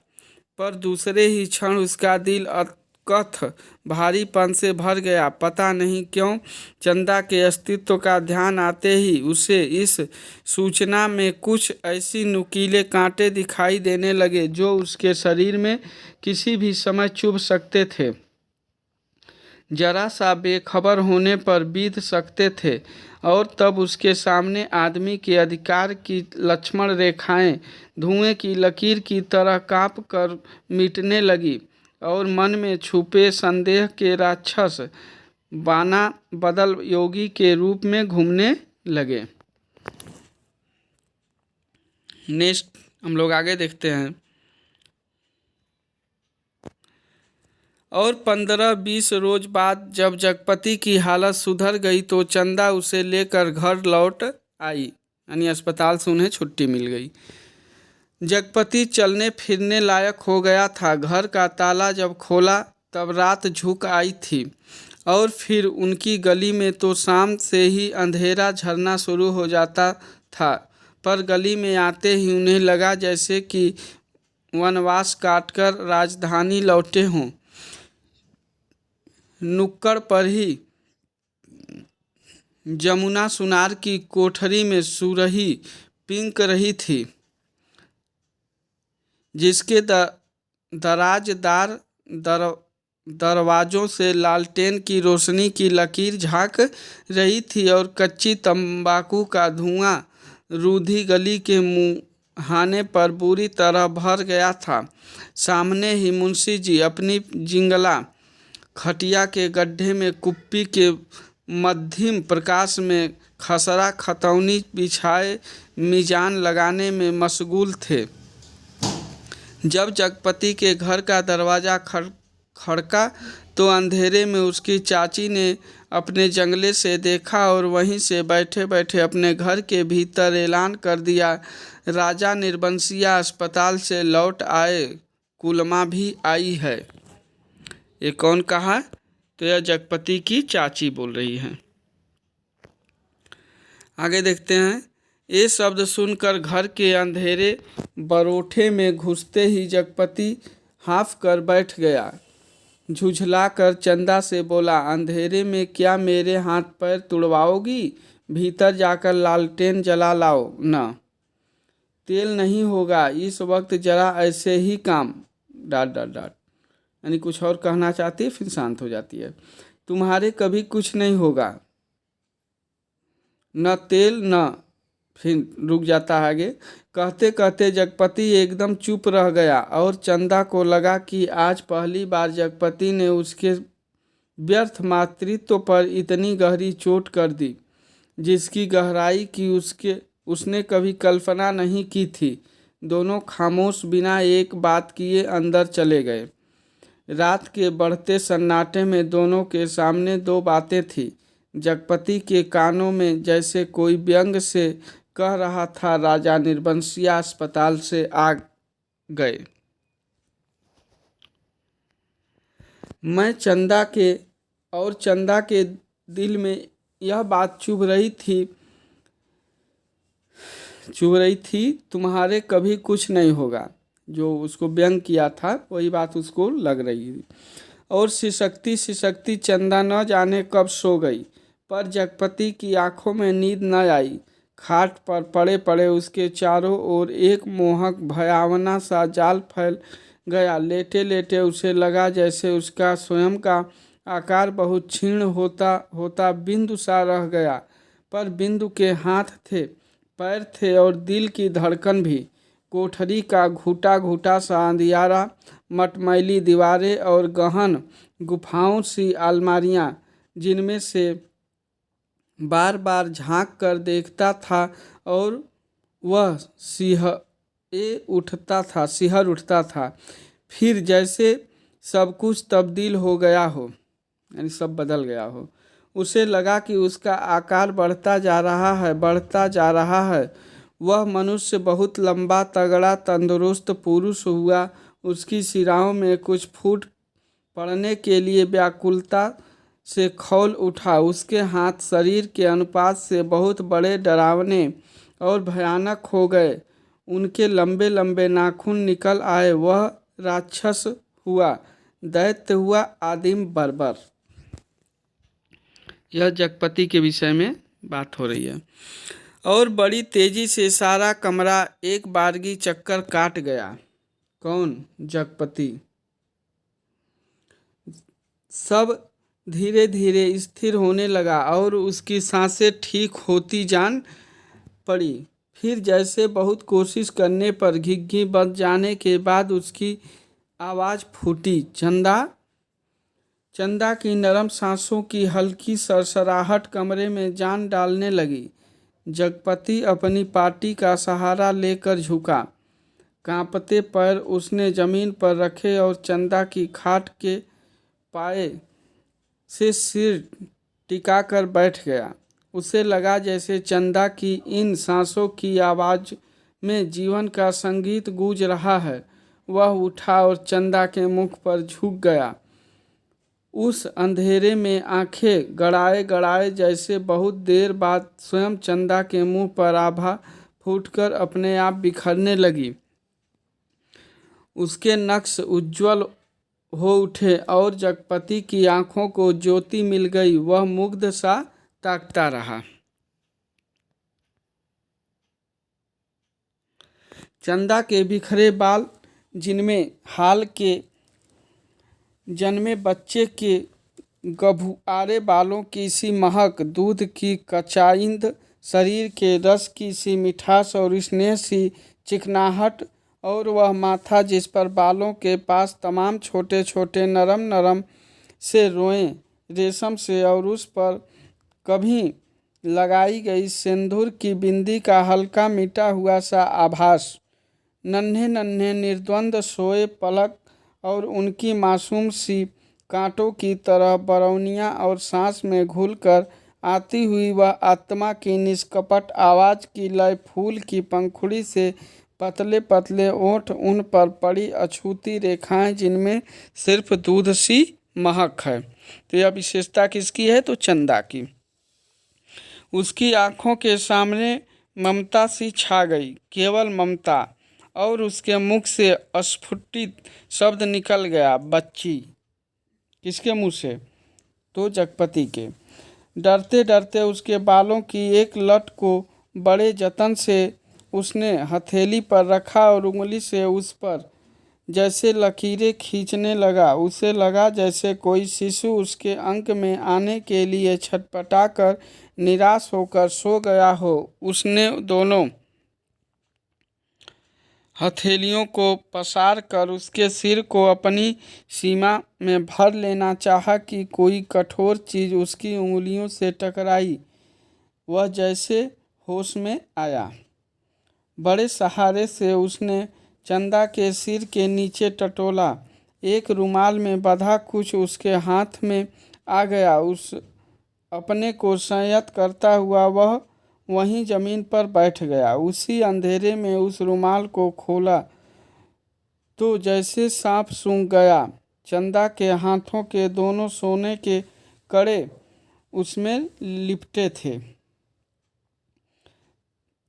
पर दूसरे ही क्षण उसका दिल अकथ भारीपन से भर गया। पता नहीं क्यों चंदा के अस्तित्व का ध्यान आते ही उसे इस सूचना में कुछ ऐसी नुकीले कांटे दिखाई देने लगे जो उसके शरीर में किसी भी समय चुभ सकते थे, जरा सा बेखबर होने पर बीत सकते थे। और तब उसके सामने आदमी के अधिकार की लक्ष्मण रेखाएं धुएं की लकीर की तरह कांप कर मिटने लगी और मन में छुपे संदेह के राक्षस बाना बदल योगी के रूप में घूमने लगे। नेक्स्ट हम लोग आगे देखते हैं। और 15-20 रोज बाद जब जगपति की हालत सुधर गई तो चंदा उसे लेकर घर लौट आई, यानी अस्पताल से उन्हें छुट्टी मिल गई। जगपति चलने फिरने लायक हो गया था। घर का ताला जब खोला तब रात झुक आई थी और फिर उनकी गली में तो शाम से ही अंधेरा झरना शुरू हो जाता था। पर गली में आते ही उन्हें लगा जैसे कि वनवास काटकर राजधानी लौटे हों। नुक्कड़ पर ही जमुना सुनार की कोठरी में सुरही पिंक रही थी, जिसके दराजदार दरवाज़ों से लालटेन की रोशनी की लकीर झांक रही थी और कच्ची तंबाकू का धुआं रूधी गली के मुहाने पर बुरी तरह भर गया था। सामने ही मुंशी जी अपनी जिंगला खटिया के गड्ढे में कुप्पी के मध्यम प्रकाश में खसरा खतौनी बिछाए मिजान लगाने में मशगूल थे। जब जगपति के घर का दरवाज़ा खड़का तो अंधेरे में उसकी चाची ने अपने जंगले से देखा और वहीं से बैठे बैठे अपने घर के भीतर ऐलान कर दिया, राजा निर्बंसिया अस्पताल से लौट आए, कुलमा भी आई है। ये कौन कहा? तो यह जगपति की चाची बोल रही है। आगे देखते हैं। ये शब्द सुनकर घर के अंधेरे बरोठे में घुसते ही जगपति हाँफ कर बैठ गया। झुझला कर चंदा से बोला, अंधेरे में क्या मेरे हाथ पैर तुड़वाओगी? भीतर जाकर लालटेन जला लाओ न। तेल नहीं होगा इस वक्त, जरा ऐसे ही काम। डांट डांट डांट, यानी कुछ और कहना चाहती है, फिर शांत हो जाती है। तुम्हारे कभी कुछ नहीं होगा, न तेल न। फिर रुक जाता है आगे। कहते कहते जगपति एकदम चुप रह गया और चंदा को लगा कि आज पहली बार जगपति ने उसके व्यर्थ मातृत्व पर इतनी गहरी चोट कर दी, जिसकी गहराई की उसने कभी कल्पना नहीं की थी। दोनों खामोश बिना एक बात किए अंदर चले गए। रात के बढ़ते सन्नाटे में दोनों के सामने दो बातें थी। जगपति के कानों में जैसे कोई व्यंग से कह रहा था, राजा निर्बंसिया अस्पताल से आ गए। मैं चंदा के दिल में यह बात चुभ रही थी, तुम्हारे कभी कुछ नहीं होगा। जो उसको व्यंग किया था वही बात उसको लग रही थी। और सिसकती चंदा न जाने कब सो गई, पर जगपति की आंखों में नींद न आई। खाट पर पड़े पड़े उसके चारों ओर एक मोहक भयावना सा जाल फैल गया। लेटे लेटे उसे लगा जैसे उसका स्वयं का आकार बहुत क्षीण होता होता बिंदु सा रह गया। पर बिंदु के हाथ थे, पैर थे और दिल की धड़कन भी। कोठरी का घुटा घुटा सा अंधियारा, मटमैली दीवारें और गहन गुफाओं सी अलमारियां, जिनमें से बार बार झांक कर देखता था और वह सिहर उठता था। फिर जैसे सब कुछ तब्दील हो गया हो, यानी सब बदल गया हो। उसे लगा कि उसका आकार बढ़ता जा रहा है। वह मनुष्य बहुत लंबा, तगड़ा, तंदुरुस्त पुरुष हुआ। उसकी शिराओं में कुछ फूट पड़ने के लिए व्याकुलता से खौल उठा। उसके हाथ शरीर के अनुपात से बहुत बड़े, डरावने और भयानक हो गए। उनके लंबे लंबे नाखून निकल आए। वह राक्षस हुआ, दैत्य हुआ, आदिम बर्बर। यह जगपति के विषय में बात हो रही है। और बड़ी तेजी से सारा कमरा एक बारगी चक्कर काट गया। कौन? जगपति। सब धीरे धीरे स्थिर होने लगा और उसकी सांसें ठीक होती जान पड़ी। फिर जैसे बहुत कोशिश करने पर घिघी बच जाने के बाद उसकी आवाज़ फूटी। चंदा की नरम सांसों की हल्की सरसराहट कमरे में जान डालने लगी। जगपति अपनी पार्टी का सहारा लेकर झुका। कांपते पैर उसने जमीन पर रखे और चंदा की खाट के पाए से सिर टिकाकर बैठ गया। उसे लगा जैसे चंदा की इन सांसों की आवाज़ में जीवन का संगीत गूंज रहा है। वह उठा और चंदा के मुख पर झुक गया। उस अंधेरे में आंखें गड़ाए गड़ाए जैसे बहुत देर बाद स्वयं चंदा के मुंह पर आभा फूटकर अपने आप बिखरने लगी। उसके नक्श उज्ज्वल हो उठे और जगपति की आंखों को ज्योति मिल गई। वह मुग्ध सा ताकता रहा। चंदा के बिखरे बाल, जिनमें हाल के जन्मे बच्चे के गभुआरे बालों की सी महक, दूध की कचाइंद शरीर के रस की सी मिठास और स्नेह सी चिकनाहट, और वह माथा जिस पर बालों के पास तमाम छोटे छोटे नरम नरम से रोएं रेशम से, और उस पर कभी लगाई गई सिंदूर की बिंदी का हल्का मिटा हुआ सा आभास। नन्हे नन्हे निर्द्वंद सोए पलक और उनकी मासूम सी कांटों की तरह बरौनियां और सांस में घुलकर आती हुई वह आत्मा की निष्कपट आवाज़ की लय, फूल की पंखुड़ी से पतले पतले ओंठ, उन पर पड़ी अछूती रेखाएं जिनमें सिर्फ दूध सी महक है। तो यह विशेषता किसकी है? तो चंदा की। उसकी आंखों के सामने ममता सी छा गई, केवल ममता, और उसके मुख से अस्फुटित शब्द निकल गया, बच्ची। किसके मुंह से? तो जगपति के। डरते डरते उसके बालों की एक लट को बड़े जतन से उसने हथेली पर रखा और उंगली से उस पर जैसे लकीरें खींचने लगा। उसे लगा जैसे कोई शिशु उसके अंक में आने के लिए छटपटाकर निराश होकर सो गया हो। उसने दोनों हथेलियों को पसार कर उसके सिर को अपनी सीमा में भर लेना चाहा कि कोई कठोर चीज उसकी उंगलियों से टकराई। वह जैसे होश में आया। बड़े सहारे से उसने चंदा के सिर के नीचे टटोला। एक रुमाल में बंधा कुछ उसके हाथ में आ गया। उस अपने को संयत करता हुआ वह वहीं जमीन पर बैठ गया। उसी अंधेरे में उस रुमाल को खोला तो जैसे सांप सूंघ गया। चंदा के हाथों के दोनों सोने के कड़े उसमें लिपटे थे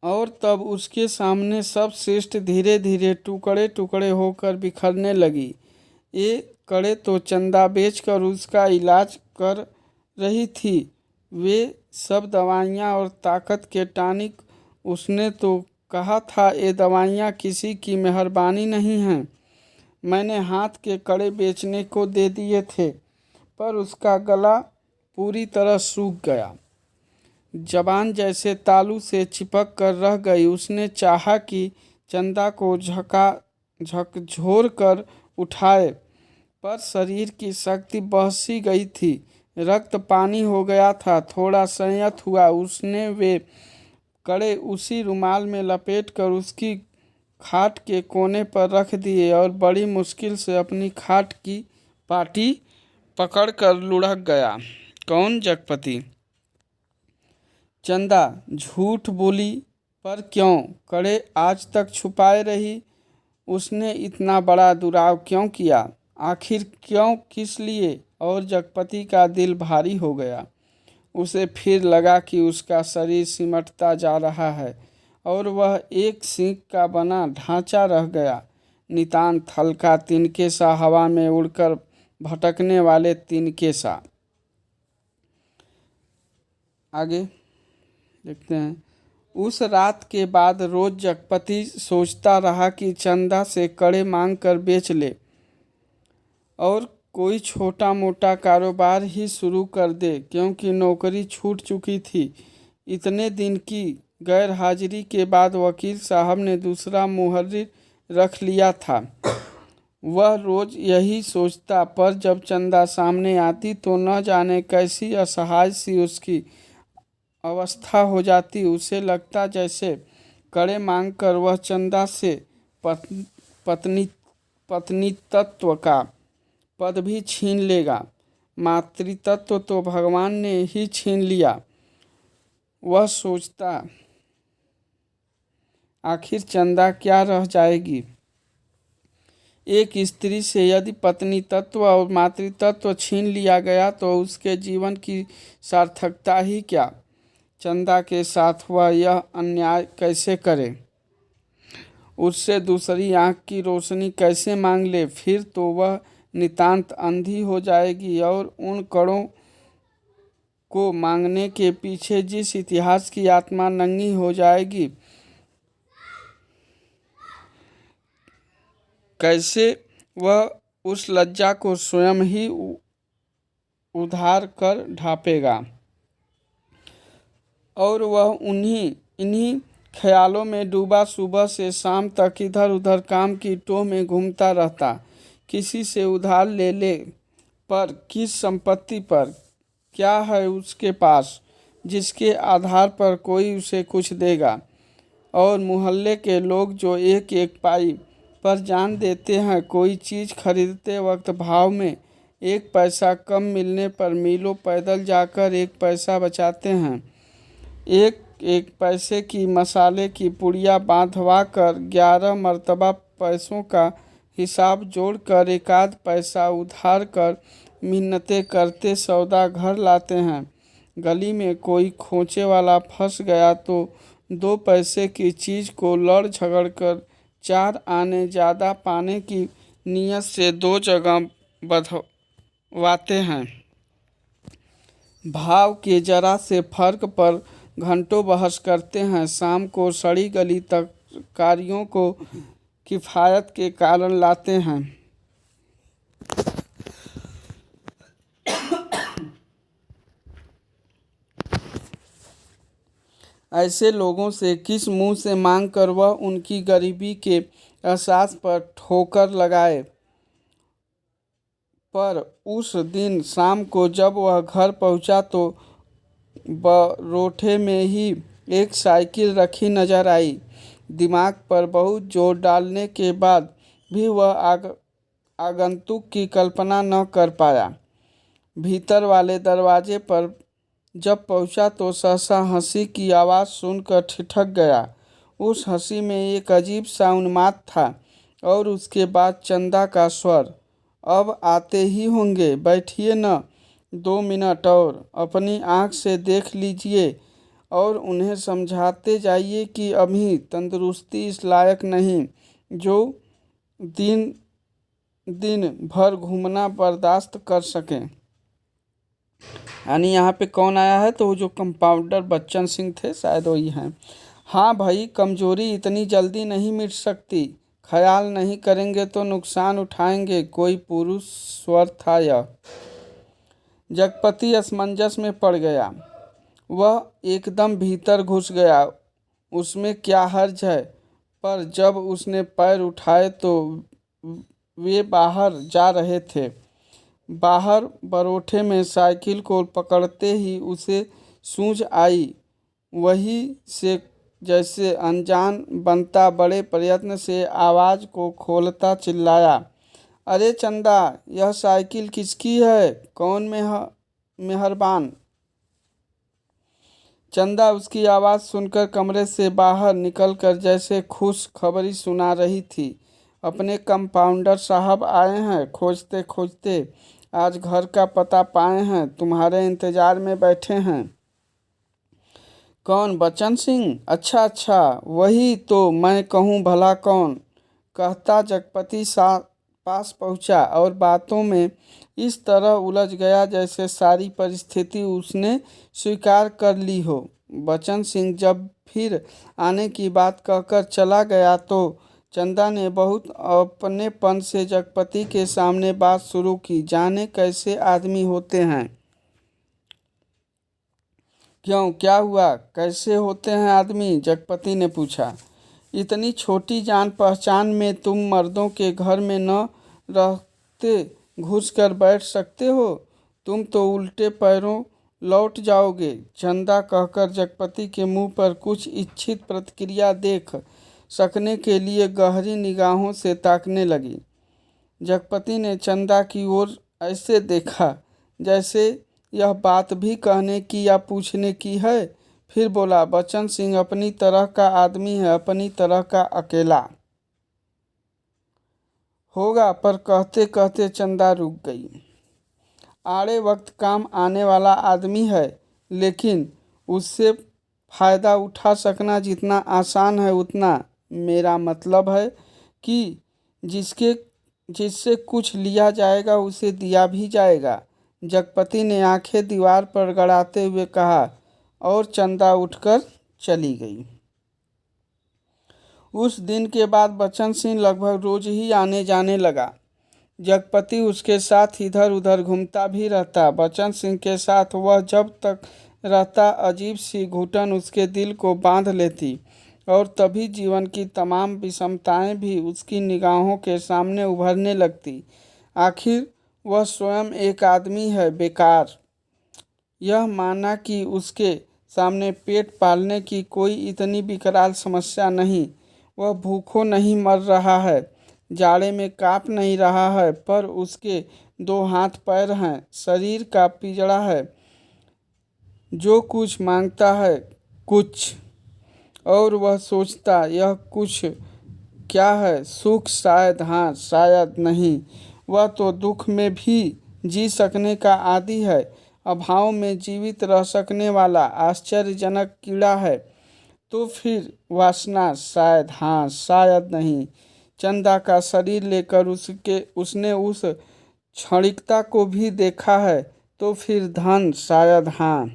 और तब उसके सामने सब सृष्टि धीरे धीरे टुकड़े टुकड़े होकर बिखरने लगी। ये कड़े तो चंदा बेचकर उसका इलाज कर रही थी। वे सब दवाइयाँ और ताकत के टॉनिक। उसने तो कहा था ये दवाइयाँ किसी की मेहरबानी नहीं हैं। मैंने हाथ के कड़े बेचने को दे दिए थे, पर उसका गला पूरी तरह सूख गया। जबान जैसे तालू से चिपक कर रह गई। उसने चाहा कि चंदा को झकझोर कर उठाए, पर शरीर की शक्ति बहसी गई थी। रक्त पानी हो गया था। थोड़ा संयत हुआ। उसने वे कड़े उसी रुमाल में लपेटकर उसकी खाट के कोने पर रख दिए और बड़ी मुश्किल से अपनी खाट की पाटी पकड़कर लुढ़क गया। कौन? जगपति। चंदा झूठ बोली, पर क्यों? कड़े आज तक छुपाए रही। उसने इतना बड़ा दुराव क्यों किया? आखिर क्यों? किस लिए? और जगपति का दिल भारी हो गया। उसे फिर लगा कि उसका शरीर सिमटता जा रहा है और वह एक सींग का बना ढांचा रह गया। नितांत हल्का तिनके सा, हवा में उड़कर भटकने वाले तिनके सा। आगे देखते हैं। उस रात के बाद रोज जगपति सोचता रहा कि चंदा से कड़े मांग कर बेच ले और कोई छोटा मोटा कारोबार ही शुरू कर दे, क्योंकि नौकरी छूट चुकी थी। इतने दिन की गैर हाजिरी के बाद वकील साहब ने दूसरा मुहर्रिर रख लिया था। वह रोज यही सोचता, पर जब चंदा सामने आती तो न जाने कैसी असहाय सी उसकी अवस्था हो जाती। उसे लगता जैसे कड़े मांगकर वह चंदा से पत्नीतत्व का पद भी छीन लेगा। मातृतत्व तो भगवान ने ही छीन लिया। वह सोचता, आखिर चंदा क्या रह जाएगी। एक स्त्री से यदि पत्नी तत्व और मातृतत्व छीन लिया गया तो उसके जीवन की सार्थकता ही क्या। चंदा के साथ वह यह अन्याय कैसे करे? उससे दूसरी आंख की रोशनी कैसे मांग ले? फिर तो वह नितांत अंधी हो जाएगी और उन कड़ों को मांगने के पीछे जिस इतिहास की आत्मा नंगी हो जाएगी, कैसे वह उस लज्जा को स्वयं ही उधार कर ढांपेगा। और वह इन्हीं ख्यालों में डूबा सुबह से शाम तक इधर उधर काम की टोह में घूमता रहता। किसी से उधार ले ले, पर किस संपत्ति पर? क्या है उसके पास जिसके आधार पर कोई उसे कुछ देगा? और मोहल्ले के लोग जो एक एक पाई पर जान देते हैं, कोई चीज़ खरीदते वक्त भाव में एक पैसा कम मिलने पर मीलों पैदल जाकर एक पैसा बचाते हैं। एक एक पैसे की मसाले की पुड़िया बांधवा कर 11 मर्तबा पैसों का हिसाब जोड़कर एकाध पैसा उधार कर मिन्नतें करते सौदा घर लाते हैं। गली में कोई खोचे वाला फंस गया तो 2 पैसे की चीज़ को लड़ झगड़ कर 4 आने ज़्यादा पाने की नीयत से 2 जगह वाते हैं। भाव के जरा से फर्क पर घंटों बहस करते हैं। शाम को सड़ी गली तक कार्यों को किफ़ायत के कारण लाते हैं। ऐसे लोगों से किस मुंह से मांग कर वह उनकी गरीबी के एहसास पर ठोकर लगाए। पर उस दिन शाम को जब वह घर पहुंचा तो बरोठे में ही एक साइकिल रखी नजर आई। दिमाग पर बहुत जोर डालने के बाद भी वह आगंतुक की कल्पना न कर पाया। भीतर वाले दरवाजे पर जब पहुंचा तो सहसा हंसी की आवाज़ सुनकर ठिठक गया। उस हंसी में एक अजीब सा उन्माद था और उसके बाद चंदा का स्वर, अब आते ही होंगे, बैठिए न, 2 मिनट और अपनी आँख से देख लीजिए और उन्हें समझाते जाइए कि अभी तंदुरुस्ती इस लायक नहीं जो दिन दिन भर घूमना बर्दाश्त कर सकें। यानी यहाँ पे कौन आया है, तो वो जो कंपाउंडर बच्चन सिंह थे शायद वही हैं। हाँ भाई, कमजोरी इतनी जल्दी नहीं मिट सकती, ख्याल नहीं करेंगे तो नुकसान उठाएंगे, कोई पुरुष स्वर था यह। जगपति असमंजस में पड़ गया। वह एकदम भीतर घुस गया, उसमें क्या हर्ज है, पर जब उसने पैर उठाए तो वे बाहर जा रहे थे। बाहर बरोठे में साइकिल को पकड़ते ही उसे सूझ आई, वही से जैसे अनजान बनता बड़े प्रयत्न से आवाज़ को खोलता चिल्लाया, अरे चंदा, यह साइकिल किसकी है, कौन मेहरबान। चंदा उसकी आवाज़ सुनकर कमरे से बाहर निकलकर जैसे खुश खबरी सुना रही थी, अपने कंपाउंडर साहब आए हैं, खोजते खोजते आज घर का पता पाए हैं, तुम्हारे इंतज़ार में बैठे हैं। कौन, बच्चन सिंह? अच्छा अच्छा, वही तो मैं कहूँ भला कौन, कहता जगपति पास पहुँचा और बातों में इस तरह उलझ गया जैसे सारी परिस्थिति उसने स्वीकार कर ली हो। बच्चन सिंह जब फिर आने की बात कहकर चला गया तो चंदा ने बहुत अपनेपन से जगपति के सामने बात शुरू की। जाने कैसे आदमी होते हैं। क्यों, क्या हुआ, कैसे होते हैं आदमी, जगपति ने पूछा। इतनी छोटी जान पहचान में तुम मर्दों के घर में न रहते घुस कर बैठ सकते हो, तुम तो उल्टे पैरों लौट जाओगे। चंदा कहकर जगपति के मुंह पर कुछ इच्छित प्रतिक्रिया देख सकने के लिए गहरी निगाहों से ताकने लगी। जगपति ने चंदा की ओर ऐसे देखा जैसे यह बात भी कहने की या पूछने की है, फिर बोला, बच्चन सिंह अपनी तरह का आदमी है, अपनी तरह का अकेला होगा। पर कहते कहते चंदा रुक गई। आड़े वक्त काम आने वाला आदमी है, लेकिन उससे फ़ायदा उठा सकना जितना आसान है उतना, मेरा मतलब है कि जिससे कुछ लिया जाएगा उसे दिया भी जाएगा। जगपति ने आंखें दीवार पर गड़ाते हुए कहा और चंदा उठकर चली गई। उस दिन के बाद बच्चन सिंह लगभग रोज ही आने जाने लगा। जगपति उसके साथ इधर उधर घूमता भी रहता। बच्चन सिंह के साथ वह जब तक रहता अजीब सी घुटन उसके दिल को बांध लेती और तभी जीवन की तमाम विषमताएं भी उसकी निगाहों के सामने उभरने लगती। आखिर वह स्वयं एक आदमी है, बेकार। यह माना कि उसके सामने पेट पालने की कोई इतनी विकराल समस्या नहीं, वह भूखों नहीं मर रहा है, जाड़े में काँप नहीं रहा है, पर उसके 2 हाथ पैर हैं, शरीर का पिंजड़ा है, जो कुछ मांगता है कुछ, और वह सोचता यह कुछ क्या है, सुख शायद, हाँ शायद नहीं, वह तो दुख में भी जी सकने का आदी है, अभाव में जीवित रह सकने वाला आश्चर्यजनक कीड़ा है। तो फिर वासना, शायद हाँ शायद नहीं। चंदा का शरीर लेकर उसने उस क्षणिकता को भी देखा है तो फिर धन शायद हाँ,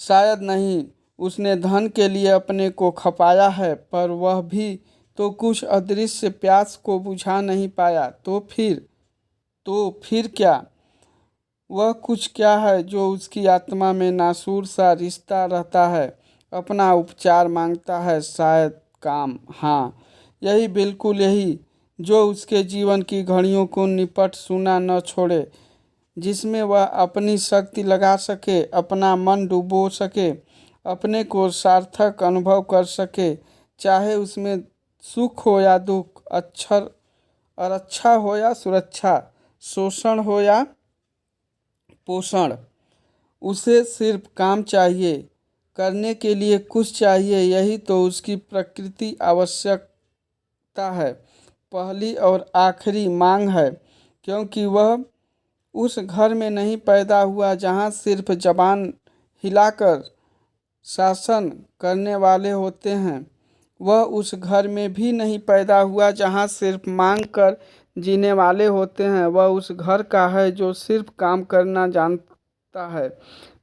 शायद नहीं। उसने धन के लिए अपने को खपाया है, पर वह भी तो कुछ अदृश्य प्यास को बुझा नहीं पाया। तो फिर क्या? वह कुछ क्या है जो उसकी आत्मा में नासूर सा रिश्ता रहता है, अपना उपचार मांगता है, शायद काम। हाँ, यही, बिल्कुल यही, जो उसके जीवन की घड़ियों को निपट सुना न छोड़े, जिसमें वह अपनी शक्ति लगा सके, अपना मन डुबो सके, अपने को सार्थक अनुभव कर सके, चाहे उसमें सुख हो या दुख, अक्षर और अच्छा हो या सुरक्षा, शोषण हो या पोषण। उसे सिर्फ काम चाहिए, करने के लिए कुछ चाहिए। यही तो उसकी प्रकृति आवश्यकता है, पहली और आखिरी मांग है, क्योंकि वह उस घर में नहीं पैदा हुआ जहाँ सिर्फ जबान हिलाकर शासन करने वाले होते हैं। वह उस घर में भी नहीं पैदा हुआ जहाँ सिर्फ मांग कर जीने वाले होते हैं। वह उस घर का है जो सिर्फ काम करना जानता है,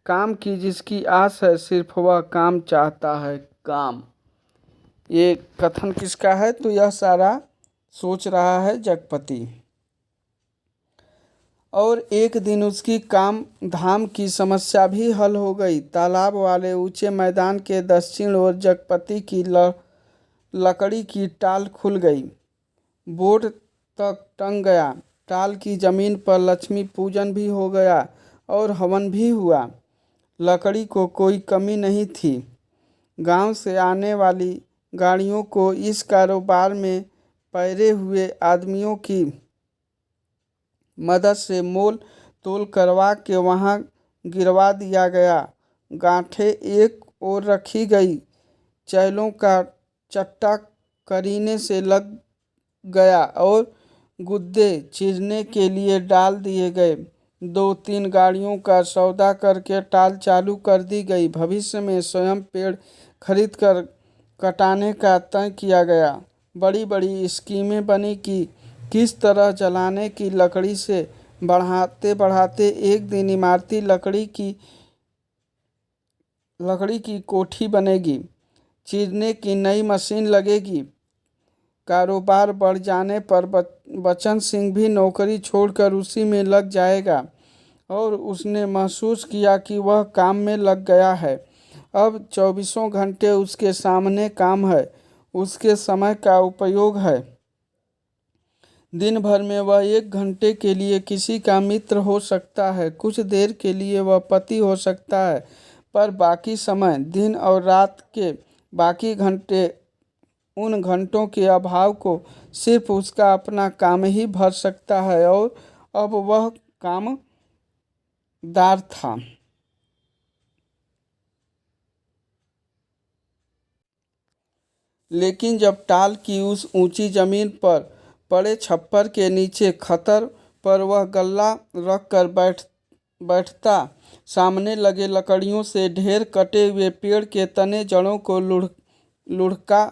काम की जिसकी आस है, सिर्फ वह काम चाहता है, काम। ये कथन किसका है? तो यह सारा सोच रहा है जगपति। और एक दिन उसकी काम धाम की समस्या भी हल हो गई। तालाब वाले ऊंचे मैदान के दक्षिण ओर जगपति की लकड़ी की टाल खुल गई। बोर्ड तक टंग गया। टाल की जमीन पर लक्ष्मी पूजन भी हो गया और हवन भी हुआ। लकड़ी को कोई कमी नहीं थी। गांव से आने वाली गाड़ियों को इस कारोबार में पैरे हुए आदमियों की मदद से मोल तोल करवा के वहाँ गिरवा दिया गया। गांठें एक ओर रखी गई, चैलों का चट्टा करीने से लग गया और गुद्दे चीरने के लिए डाल दिए गए। 2-3 गाड़ियों का सौदा करके टाल चालू कर दी गई। भविष्य में स्वयं पेड़ खरीद कर कटाने का तय किया गया। बड़ी बड़ी स्कीमें बनी कि किस तरह जलाने की लकड़ी से बढ़ाते बढ़ाते एक दिन इमारती लकड़ी की कोठी बनेगी, चीरने की नई मशीन लगेगी। कारोबार बढ़ जाने पर बच्चन सिंह भी नौकरी छोड़कर उसी में लग जाएगा और उसने महसूस किया कि वह काम में लग गया है। अब 24 घंटे उसके सामने काम है, उसके समय का उपयोग है। दिन भर में वह 1 घंटे के लिए किसी का मित्र हो सकता है, कुछ देर के लिए वह पति हो सकता है, पर बाकी समय, दिन और रात के बाकी घंटे, उन घंटों के अभाव को सिर्फ उसका अपना काम ही भर सकता है। और अब वह कामदार था। लेकिन जब टाल की उस ऊंची जमीन पर पड़े छप्पर के नीचे खतर पर वह गल्ला रख कर बैठता, सामने लगे लकड़ियों से ढेर कटे हुए पेड़ के तने जड़ों को लुढ़का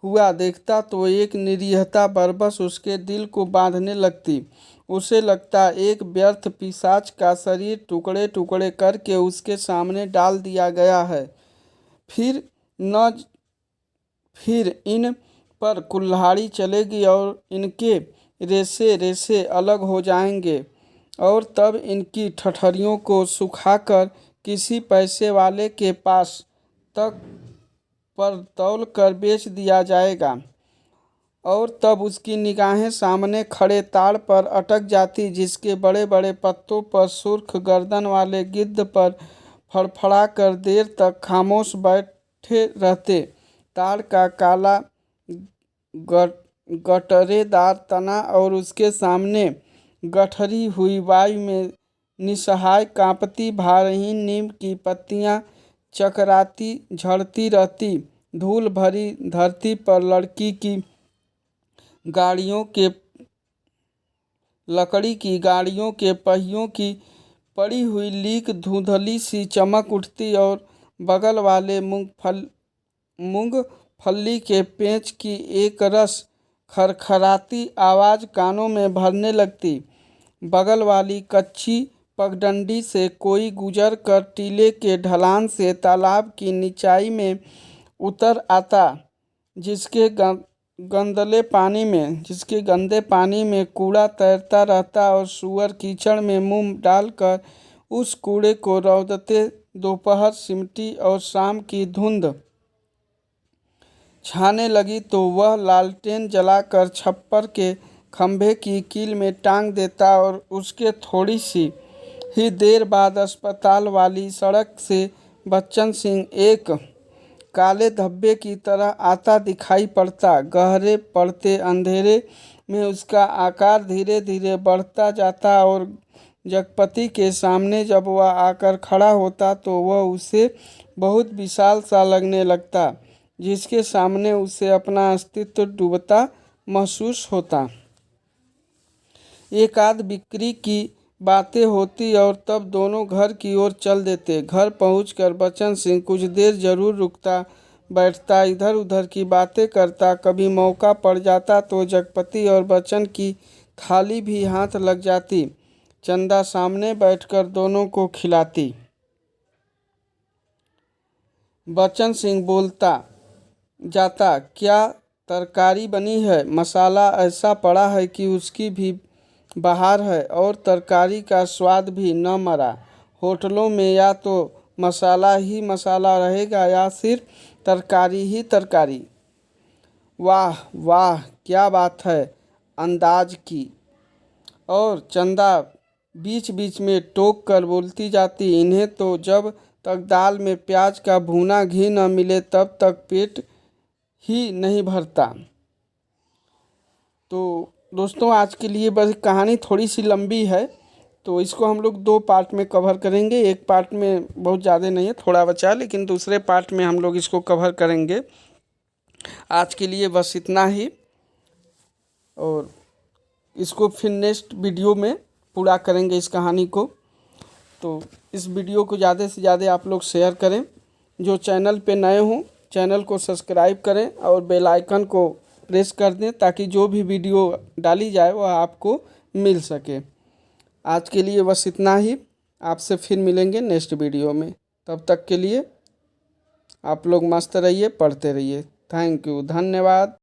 हुआ देखता, तो एक निरीहता बरबस उसके दिल को बांधने लगती। उसे लगता एक व्यर्थ पिशाच का शरीर टुकड़े टुकड़े करके उसके सामने डाल दिया गया है। फिर इन पर कुल्हाड़ी चलेगी और इनके रेशे रेशे अलग हो जाएंगे और तब इनकी ठठरियों को सुखाकर किसी पैसे वाले के पास तक पर तौल कर बेच दिया जाएगा। और तब उसकी निगाहें सामने खड़े ताड़ पर अटक जाती, जिसके बड़े बड़े पत्तों पर सुर्ख गर्दन वाले गिद्ध पर फड़फड़ा कर देर तक खामोश बैठे रहते। ताड़ का काला गटरेदार तना और उसके सामने गठरी हुई वायु में निसहाय कांपती भारहीन नीम की पत्तियां चकराती झड़ती रहती। धूल भरी धरती पर लकड़ी की गाड़ियों के पहियों की पड़ी हुई लीक धुंधली सी चमक उठती और बगल वाले मूंगफली के पेंच की एक रस खरखराती आवाज़ कानों में भरने लगती। बगल वाली कच्ची पगडंडी से कोई गुजर कर टीले के ढलान से तालाब की निचाई में उतर आता, जिसके गंदे पानी में कूड़ा तैरता रहता और सूअर कीचड़ में मुंह डालकर उस कूड़े को रौदते दोपहर सिमटी और शाम की धुंध छाने लगी तो वह लालटेन जलाकर छप्पर के खंभे की कील में टांग देता और उसके थोड़ी सी ही देर बाद अस्पताल वाली सड़क से बच्चन सिंह एक काले धब्बे की तरह आता दिखाई पड़ता। गहरे पड़ते अंधेरे में उसका आकार धीरे धीरे बढ़ता जाता और जगपति के सामने जब वह आकर खड़ा होता तो वह उसे बहुत विशाल सा लगने लगता, जिसके सामने उसे अपना अस्तित्व डूबता महसूस होता। एक आध बिक्री की बातें होती और तब दोनों घर की ओर चल देते। घर पहुंचकर बच्चन सिंह कुछ देर जरूर रुकता, बैठता, इधर उधर की बातें करता। कभी मौका पड़ जाता तो जगपति और बच्चन की थाली भी हाथ लग जाती। चंदा सामने बैठकर दोनों को खिलाती। बच्चन सिंह बोलता जाता, क्या तरकारी बनी है? मसाला ऐसा पड़ा है कि उसकी भी बहार है और तरकारी का स्वाद भी न मरा। होटलों में या तो मसाला ही मसाला रहेगा या सिर्फ तरकारी ही तरकारी। वाह वाह, क्या बात है अंदाज की। और चंदा बीच बीच में टोक कर बोलती जाती, इन्हें तो जब तक दाल में प्याज का भुना घी न मिले तब तक पेट ही नहीं भरता। तो दोस्तों, आज के लिए बस कहानी थोड़ी सी लंबी है, तो इसको हम लोग 2 पार्ट में कवर करेंगे। एक पार्ट में बहुत ज़्यादा नहीं है, थोड़ा बचा है, लेकिन दूसरे पार्ट में हम लोग इसको कवर करेंगे। आज के लिए बस इतना ही, और इसको फिर नेक्स्ट वीडियो में पूरा करेंगे इस कहानी को। तो इस वीडियो को ज़्यादा से ज़्यादा आप लोग शेयर करें। जो चैनल पे नए हों चैनल को सब्सक्राइब करें और बेल आइकन को प्रेस कर दें, ताकि जो भी वीडियो डाली जाए वह आपको मिल सके। आज के लिए बस इतना ही, आपसे फिर मिलेंगे नेक्स्ट वीडियो में। तब तक के लिए आप लोग मस्त रहिए, पढ़ते रहिए। थैंक यू, धन्यवाद।